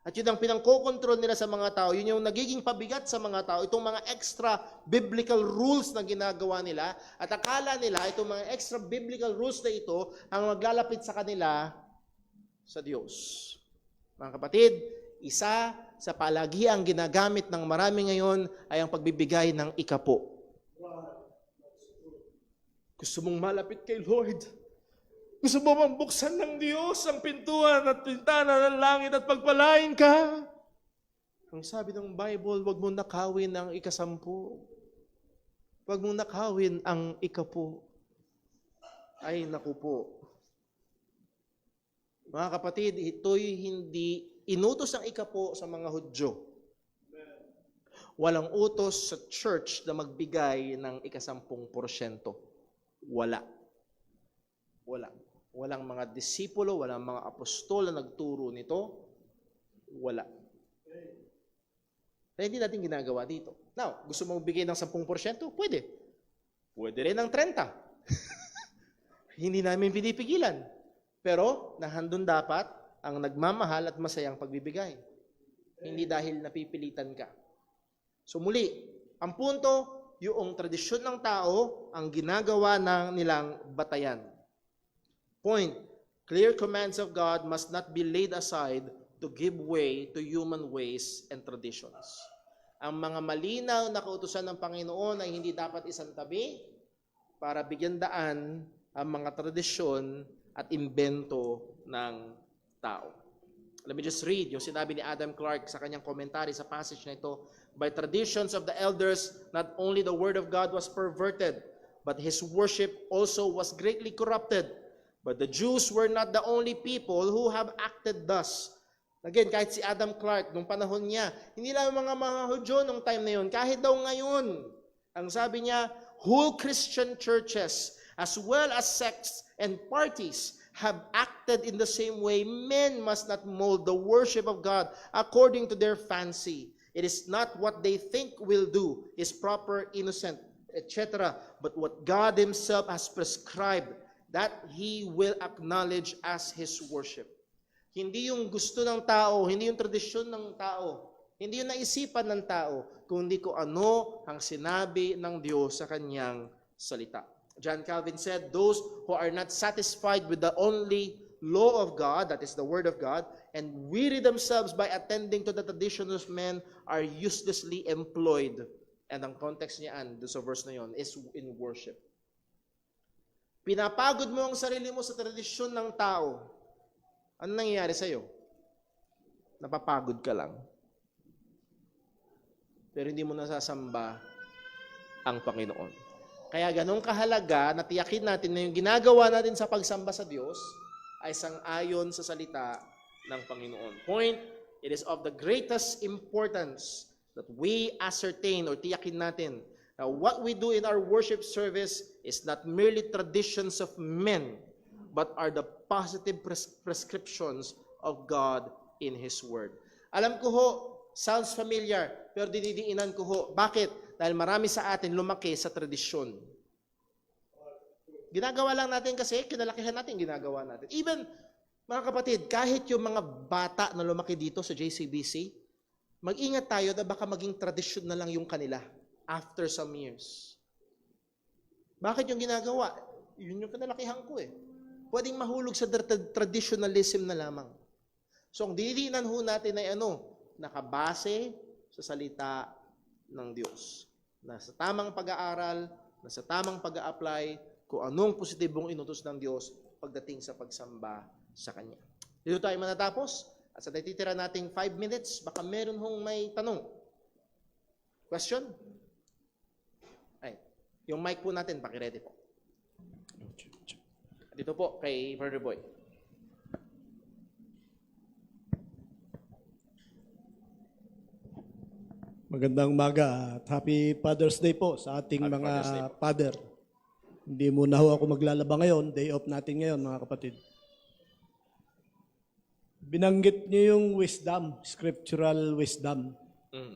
At yun ang pinangkokontrol nila sa mga tao. Yun yung nagiging pabigat sa mga tao. Itong mga extra biblical rules na ginagawa nila. At akala nila, itong mga extra biblical rules na ito ang maglalapit sa kanila sa Diyos. Mga kapatid, isa sa palagiang ginagamit ng marami ngayon ay ang pagbibigay ng ikapo. Gusto mong malapit kay Lord? Gusto mo bang buksan ng Diyos ang pintuan at pintana ng langit at pagpalain ka? Ang sabi ng Bible, huwag mong nakawin ang ika-10. Huwag mong nakawin ang ika-10. Ay, naku po. Mga kapatid, ito'y hindi inutos ang ika-10 sa mga Hudyo. Walang utos sa church na magbigay ng ika-10%. Wala. Walang mga disipulo, walang mga apostol na nagturo nito. Wala. Kaya hindi natin ginagawa dito. Now, gusto mong bigay ng 10%? Pwede. Pwede rin ng 30%. Hindi namin pinipigilan. Pero, nahandun dapat ang nagmamahal at masayang pagbibigay. Hindi dahil napipilitan ka. So muli, ang punto, yung tradisyon ng tao, ang ginagawa ng nilang batayan. Point, clear commands of God must not be laid aside to give way to human ways and traditions. Ang mga malinaw na kautusan ng Panginoon ay hindi dapat isantabi para bigyan daan ang mga tradisyon at imbento ng tao. Let me just read yung sinabi ni Adam Clarke sa kanyang komentary sa passage na ito. By traditions of the elders, not only the word of God was perverted, but his worship also was greatly corrupted. But the Jews were not the only people who have acted thus. Again, kahit si Adam Clarke, nung panahon niya, hindi lang mga Hudyo nung time na yun, kahit daw ngayon, ang sabi niya, whole Christian churches, as well as sects and parties, have acted in the same way. Men must not mold the worship of God according to their fancy. It is not what they think will do is proper, innocent, etc., but what God himself has prescribed that he will acknowledge as his worship. Hindi yung gusto ng tao, hindi yung tradisyon ng tao, hindi yung naisipan ng tao, kundi kung ano ang sinabi ng Diyos sa kanyang salita. John Calvin said, those who are not satisfied with the only law of God, that is the word of God, and weary themselves by attending to the traditions of men are uselessly employed. And ang context niyan, sa verse na yon, is in worship. Pinapagod mo ang sarili mo sa tradisyon ng tao. Ano nangyayari sa'yo? Napapagod ka lang. Pero hindi mo nasasamba ang Panginoon. Kaya ganun kahalaga na tiyakin natin na yung ginagawa natin sa pagsamba sa Diyos ay sang-ayon sa salita ng Panginoon. Point, it is of the greatest importance that we ascertain or tiyakin natin na what we do in our worship service is not merely traditions of men, but are the positive prescriptions of God in His Word. Alam ko ho, sounds familiar, pero dinidiinan ko ho. Bakit? Dahil marami sa atin lumaki sa tradisyon. Ginagawa lang natin kasi, kinalakihan natin, ginagawa natin. Even, mga kapatid, kahit yung mga bata na lumaki dito sa JCBC, mag-ingat tayo na baka maging tradisyon na lang yung kanila after some years. Bakit yung ginagawa? Yun yung kinalakihan ko eh. Pwedeng mahulog sa traditionalism na lamang. So, ang dinidiinan ho natin ay nakabase sa salita ng Diyos. na sa tamang pag-aaral, na sa tamang pag-a-apply, kung anong positibong inutos ng Diyos pagdating sa pagsamba sa Kanya. Dito tayo manatapos. At sa natitira nating 5 minutes, baka meron hong may tanong. Question? Ay, yung mic po natin, pakiready po. Dito po, kay Brother Boy. Magandang umaga at happy Father's Day po sa ating Happy mga Father's Day po. father. Hindi muna ho ako maglalaba ngayon, day off natin ngayon mga kapatid. Binanggit niyo yung wisdom, scriptural wisdom. Mm.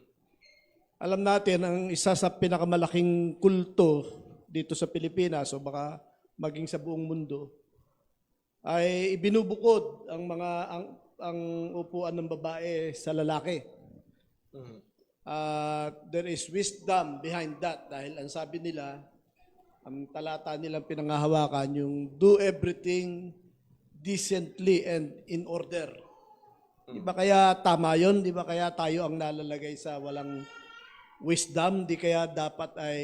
Alam natin, ang isa sa pinakamalaking kulto dito sa Pilipinas o baka maging sa buong mundo ay ibinubukod ang upuan ng babae sa lalaki. Mm. There is wisdom behind that dahil ang sabi nila, ang talata nilang pinangahawakan, yung do everything decently and in order. Di ba kaya tama yun? Di ba kaya tayo ang nalalagay sa walang wisdom? Di kaya dapat ay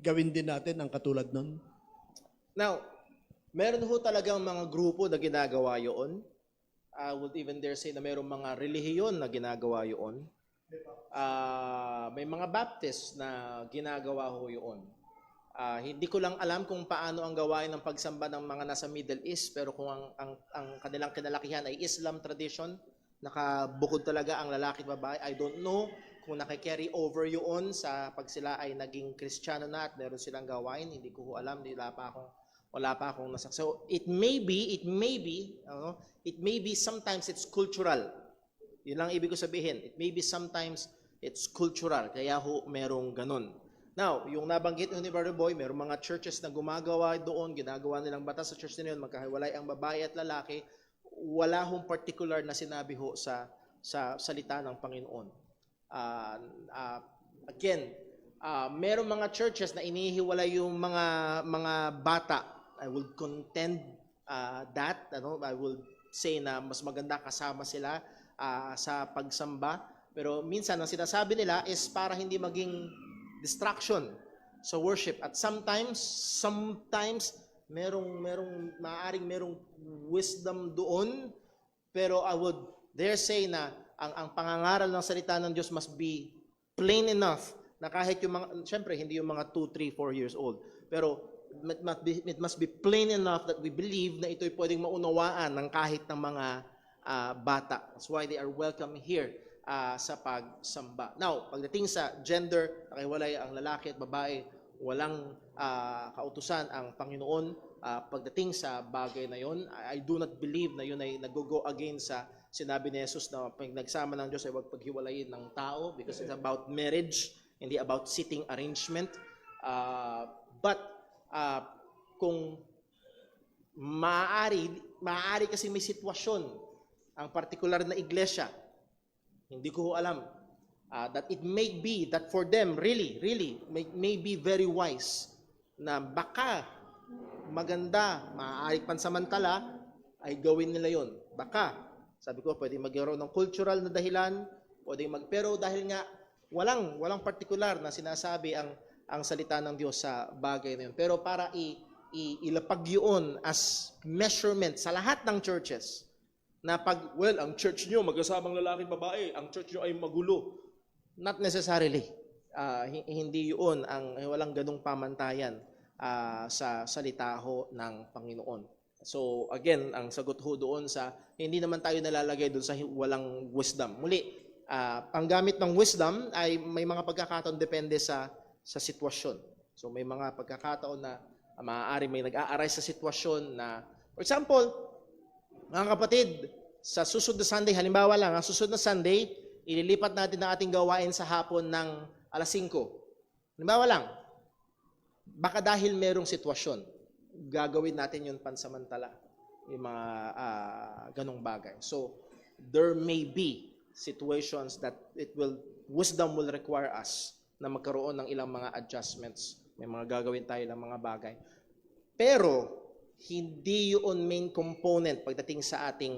gawin din natin ang katulad nun? Now, meron ho talagang mga grupo na ginagawa yun. I would even dare say na mayroong mga relihiyon na ginagawa yun. May mga Baptist na ginagawa ho yun. Hindi ko lang alam kung paano ang gawain ng pagsamba ng mga nasa Middle East, pero kung ang kanilang kinalakihan ay Islam tradition, nakabukod talaga ang lalaki at babae, I don't know kung nakikerry over yun sa pag sila ay naging Kristiyano na at meron silang gawain. Hindi ko alam, wala pa akong nasak. So it may be sometimes it's cultural. Yun lang ibig ko sabihin. It may be sometimes it's cultural. Kaya ho merong ganun. Now, yung nabanggit ni Brother Boy, merong mga churches na gumagawa doon, ginagawa nilang batas sa church nila yun, magkahiwalay ang babae at lalaki. Wala hong particular na sinabi ho sa salita ng Panginoon. Again, merong mga churches na inihiwalay yung mga bata. I will contend that. I will say na mas maganda kasama sila sa pagsamba. Pero minsan, ang sinasabi nila is para hindi maging distraction sa worship. At sometimes maaaring merong wisdom doon. Pero I would dare say na ang pangangaral ng salita ng Diyos must be plain enough na kahit yung mga, syempre, hindi yung mga 2, 3, 4 years old. Pero it must be plain enough that we believe na ito'y pwedeng maunawaan ng kahit ng mga bata. That's why they are welcome here sa pagsamba. Now, pagdating sa gender, nakiwalay ang lalaki at babae, walang kautusan ang Panginoon. Pagdating sa bagay na yon, I do not believe na yun ay nag-go against sa sinabi ni Jesus na pag nagsama ng Diyos ay huwag paghiwalayin ng tao because it's about marriage, hindi about sitting arrangement. But kung maaari kasi may sitwasyon ang partikular na iglesia, hindi ko alam, that it may be that for them, really, may be very wise na baka maganda, maaari pansamantala, ay gawin nila yon. Baka, sabi ko, pwede magkaroon ng cultural na dahilan, pero dahil nga walang partikular na sinasabi ang salita ng Diyos sa bagay na yun. Pero para ilapag yun as measurement sa lahat ng churches, na ang church nyo, magkasamang lalaki at babae, ang church nyo ay magulo. Not necessarily. Hindi yun, walang ganung pamantayan sa salita ho ng Panginoon. So again, ang sagot ho doon sa, hindi naman tayo nalalagay doon sa walang wisdom. Muli, ang gamit ng wisdom ay may mga pagkakataon depende sa sitwasyon. So may mga pagkakataon na maaari may nag-aaray sa sitwasyon na, for example, mga kapatid, sa susunod na Sunday, halimbawa lang, ang susunod na Sunday, ililipat natin ang ating gawain sa hapon ng 5:00. Halimbawa lang, baka dahil merong sitwasyon, gagawin natin yun pansamantala, yung mga ganong bagay. So, there may be situations that wisdom will require us na magkaroon ng ilang mga adjustments. May mga gagawin tayo ng mga bagay. Pero, hindi yun main component pagdating sa ating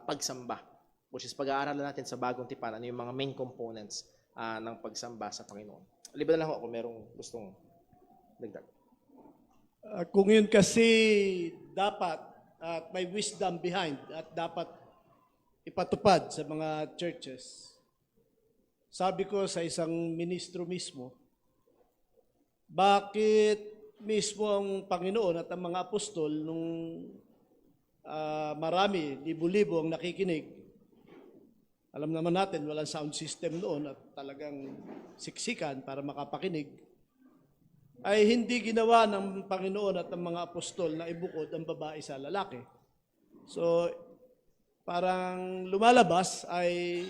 pagsamba, which is pag-aaralan natin sa bagong tipan, ano yung mga main components ng pagsamba sa Panginoon. Liban na lang ako kung merong gustong dagdag. Kung yun kasi dapat at may wisdom behind at dapat ipatupad sa mga churches. Sabi ko sa isang ministro mismo, bakit mismo ang Panginoon at ang mga apostol nung marami, libo-libo ang nakikinig, alam naman natin walang sound system noon at talagang siksikan para makapakinig, ay hindi ginawa ng Panginoon at ng mga apostol na ibukod ang babae sa lalaki. So, parang lumalabas ay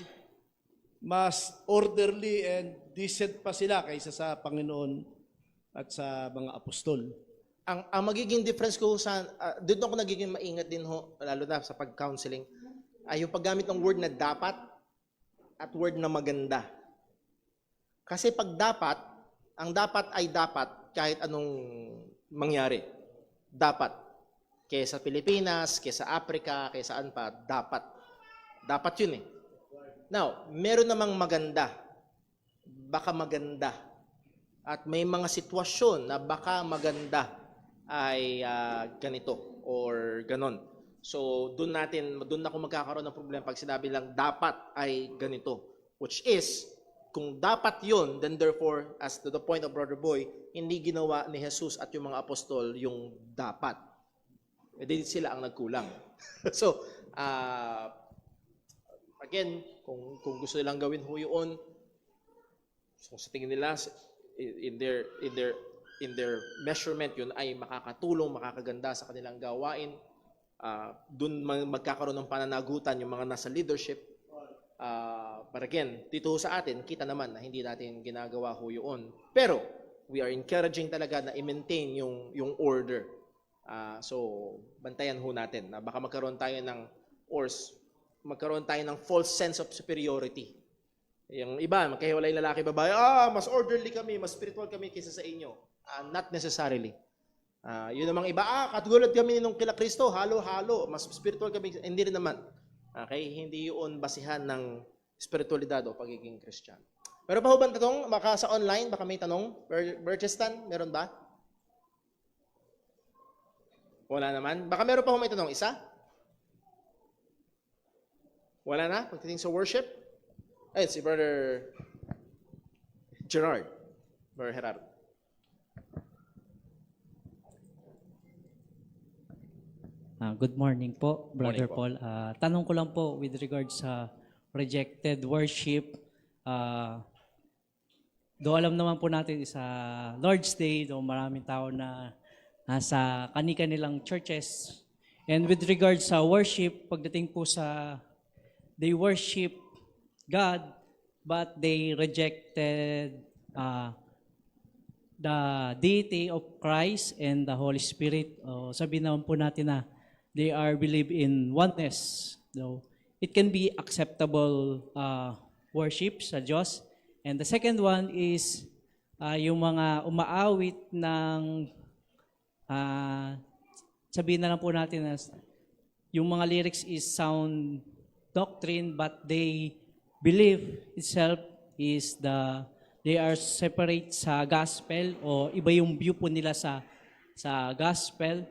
mas orderly and decent pa sila kaysa sa Panginoon at sa mga apostol. Ang magiging difference ko sa dito ako nagiging maingat din ho, lalo na sa pag-counseling, ay yung paggamit ng word na dapat at word na maganda. Kasi pag dapat, ang dapat ay dapat kahit anong mangyari. Dapat. Kaya sa Pilipinas, kaya sa Africa, kaya saan pa, dapat. Dapat yun eh. Now, meron namang maganda. Baka maganda. At may mga sitwasyon na baka maganda ay ganito or ganon. So, doon ako magkakaroon ng problema pag sinabi lang dapat ay ganito. Which is, kung dapat yun, then therefore, as to the point of Brother Boy, hindi ginawa ni Jesus at yung mga apostol yung dapat. Hindi sila ang nagkulang. So, again, kung gusto nilang gawin ho yun, so sa tingin nila, in their measurement, yun ay makakatulong, makakaganda sa kanilang gawain. Doon magkakaroon ng pananagutan yung mga nasa leadership. But again, dito sa atin, kita naman na hindi natin ginagawa ho yun. Pero, we are encouraging talaga na i-maintain yung order. So, bantayan ho natin na baka magkaroon tayo ng false sense of superiority. Yung iba, magkahiwalay lalaki, babae, mas orderly kami, mas spiritual kami kaysa sa inyo. Not necessarily. Yun namang iba, katulad kami nung kila Kristo, halo-halo, mas spiritual kami. Hindi rin naman. Okay? Hindi yun basihan ng spiritualidad o pagiging Christian. Meron pa ho ba tanong? Baka sa online, baka may tanong? Berchestan, meron ba? Wala naman. Baka meron pa ho may tanong. Isa? Wala na? Pagdating sa worship? Ayun, si Brother Gerard. Brother Gerard. Good morning po, Brother Morning po. Paul. Tanong ko lang po with regards sa rejected worship. Do alam naman po natin sa Lord's Day, do maraming tao na nasa kani-kanilang churches. And with regards sa worship, pagdating po sa they worship God, but they rejected the deity of Christ and the Holy Spirit. Sabihin naman po natin na they are believe in oneness. So, it can be acceptable worship sa Diyos. And the second one is yung mga umaawit ng sabihin na lang po natin na yung mga lyrics is sound doctrine, but they believe itself is they are separate sa gospel o iba yung view po nila sa gospel.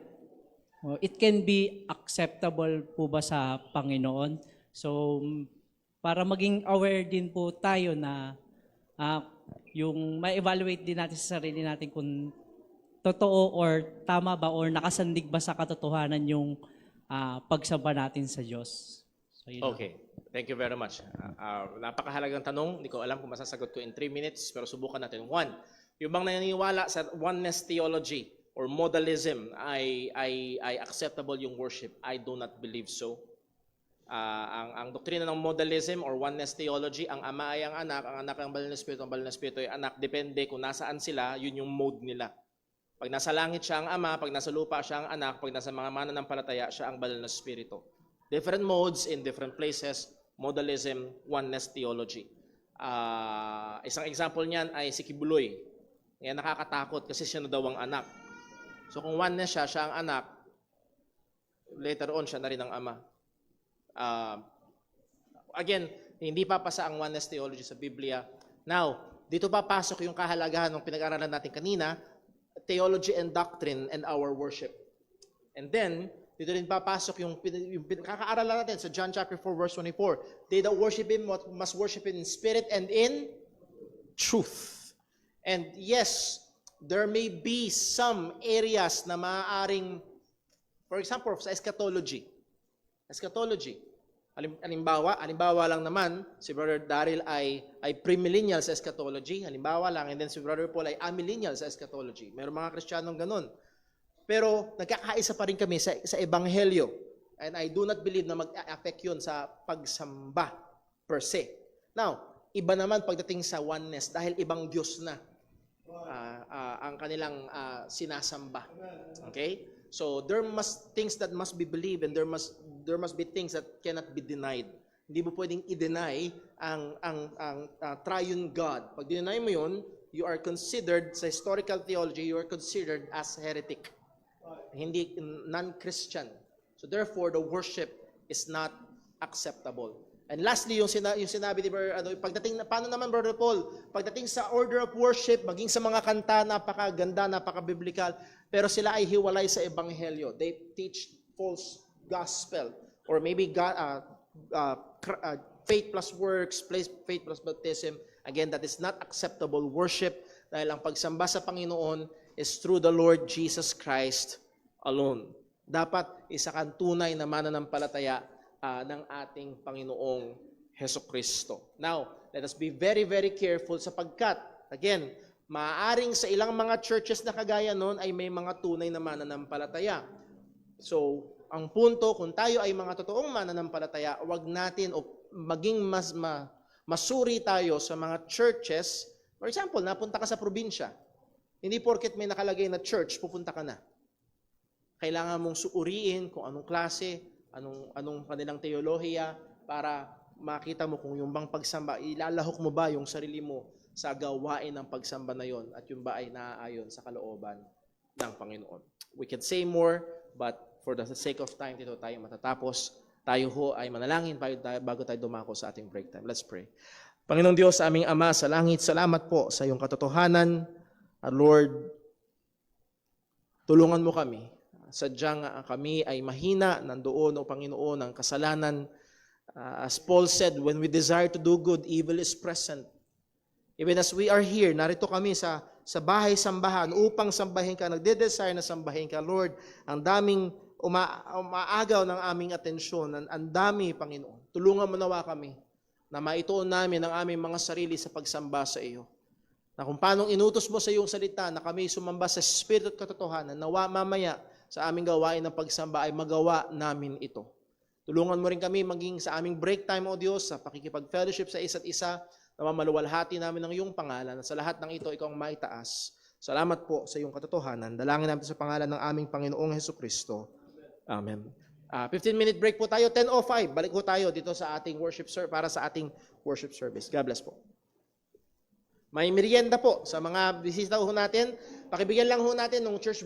It can be acceptable po ba sa Panginoon? So, para maging aware din po tayo na yung ma-evaluate din natin sa sarili natin kung totoo or tama ba or nakasandig ba sa katotohanan yung pagsamba natin sa Diyos. So, yun Okay. Thank you very much. Napakahalagang tanong. Hindi ko alam kung masasagot ko in 3 minutes, pero subukan natin. 1, yung bang naniniwala sa oneness theology or modalism ay acceptable yung worship? I do not believe so. Ang doktrina ng modalism or oneness theology, ang ama ay ang anak ang banal na espiritu, ang banal na espiritu ay anak. Depende kung nasaan sila, yun yung mode nila. Pag nasa langit siya ang ama, pag nasa lupa siya ang anak, pag nasa mga mananampalataya siya ang banal na espiritu. Different modes in different places, modalism, oneness theology. Isang example niyan ay si Kibuloy. Yan nakakatakot kasi siya na daw ang anak. So kung oneness siya ang anak, later on siya na rin ang ama. Again, hindi papasa ang oneness theology sa Biblia. Now, dito papasok yung kahalagahan ng pinag-aralan natin kanina, theology and doctrine and our worship. And then, dito rin papasok yung pinag-aaralan natin sa John chapter 4 verse 24. They that worship Him must worship Him in spirit and in truth. And yes, there may be some areas na maaaring, for example, sa eschatology. Halimbawa lang naman, si Brother Daryl ay premillennial sa eschatology. Halimbawa lang, and then si Brother Paul ay amillennial sa eschatology. Mayroong mga Kristiyanong ganun. Pero nagkakaisa pa rin kami sa ebanghelyo. And I do not believe na mag-affect yun sa pagsamba per se. Now, iba naman pagdating sa oneness dahil ibang Diyos na ang kanilang sinasamba. Okay? So there must things that must be believed and there must be things that cannot be denied. Hindi mo pwedeng i-deny ang triune God. Pag deny mo yun, you are considered sa historical theology, you are considered as heretic. Hindi non-Christian. So therefore the worship is not acceptable. And lastly, yung sinabi ni paano naman Brother Paul, pagdating sa order of worship, maging sa mga kanta, napakaganda, napaka-biblical, pero sila ay hiwalay sa ebanghelyo. They teach false gospel or maybe faith plus works, faith plus baptism. Again, that is not acceptable worship dahil ang pagsamba sa Panginoon is through the Lord Jesus Christ alone. Dapat isa kang tunay na mananampalataya ng ating Panginoong Hesukristo. Now, let us be very, very careful sapagkat, again, maaaring sa ilang mga churches na kagaya nun ay may mga tunay na mananampalataya. So, ang punto, kung tayo ay mga totoong mananampalataya, wag natin o maging masuri tayo sa mga churches. For example, napunta ka sa probinsya. Hindi porket may nakalagay na church, pupunta ka na. Kailangan mong suuriin kung anong klase, anong kanilang teolohiya para makita mo kung yung bang pagsamba, ilalahok mo ba yung sarili mo sa gawain ng pagsamba na yon at yung ba ay naaayon sa kalooban ng Panginoon. We can say more, but for the sake of time, dito tayo matatapos. Tayo ho ay manalangin bago tayo dumako sa ating break time. Let's pray. Panginoong Diyos, aming Ama sa langit, salamat po sa iyong katotohanan. Lord, tulungan mo kami. Sadyang kami ay mahina, nandoon o Panginoon ang kasalanan. As Paul said, when we desire to do good, evil is present. Even as we are here, narito kami sa bahay-sambahan upang sambahin ka, nagde-desire na sambahin ka, Lord, ang daming umaagaw ng aming atensyon, ang dami, Panginoon. Tulungan mo nawa kami na maituon namin ang aming mga sarili sa pagsamba sa iyo. Na kung paanong inutos mo sa iyong salita na kami sumamba sa Espiritu at katotohanan, nawa mamaya sa aming gawain ng pagsamba ay magawa namin ito. Tulungan mo rin kami maging sa aming break time, O Diyos, sa pakikipag-fellowship sa isa't isa, na mamaluwalhati namin ng iyong pangalan at sa lahat ng ito, ikaw ang maitaas. Salamat po sa iyong katotohanan. Dalangin namin sa pangalan ng aming Panginoong Hesukristo. Amen. 15-minute break po tayo, 10:05. Balik po tayo dito sa ating worship para sa ating worship service. God bless po. May merienda po sa mga bisita ho natin. Pakibigyan lang ho natin ng church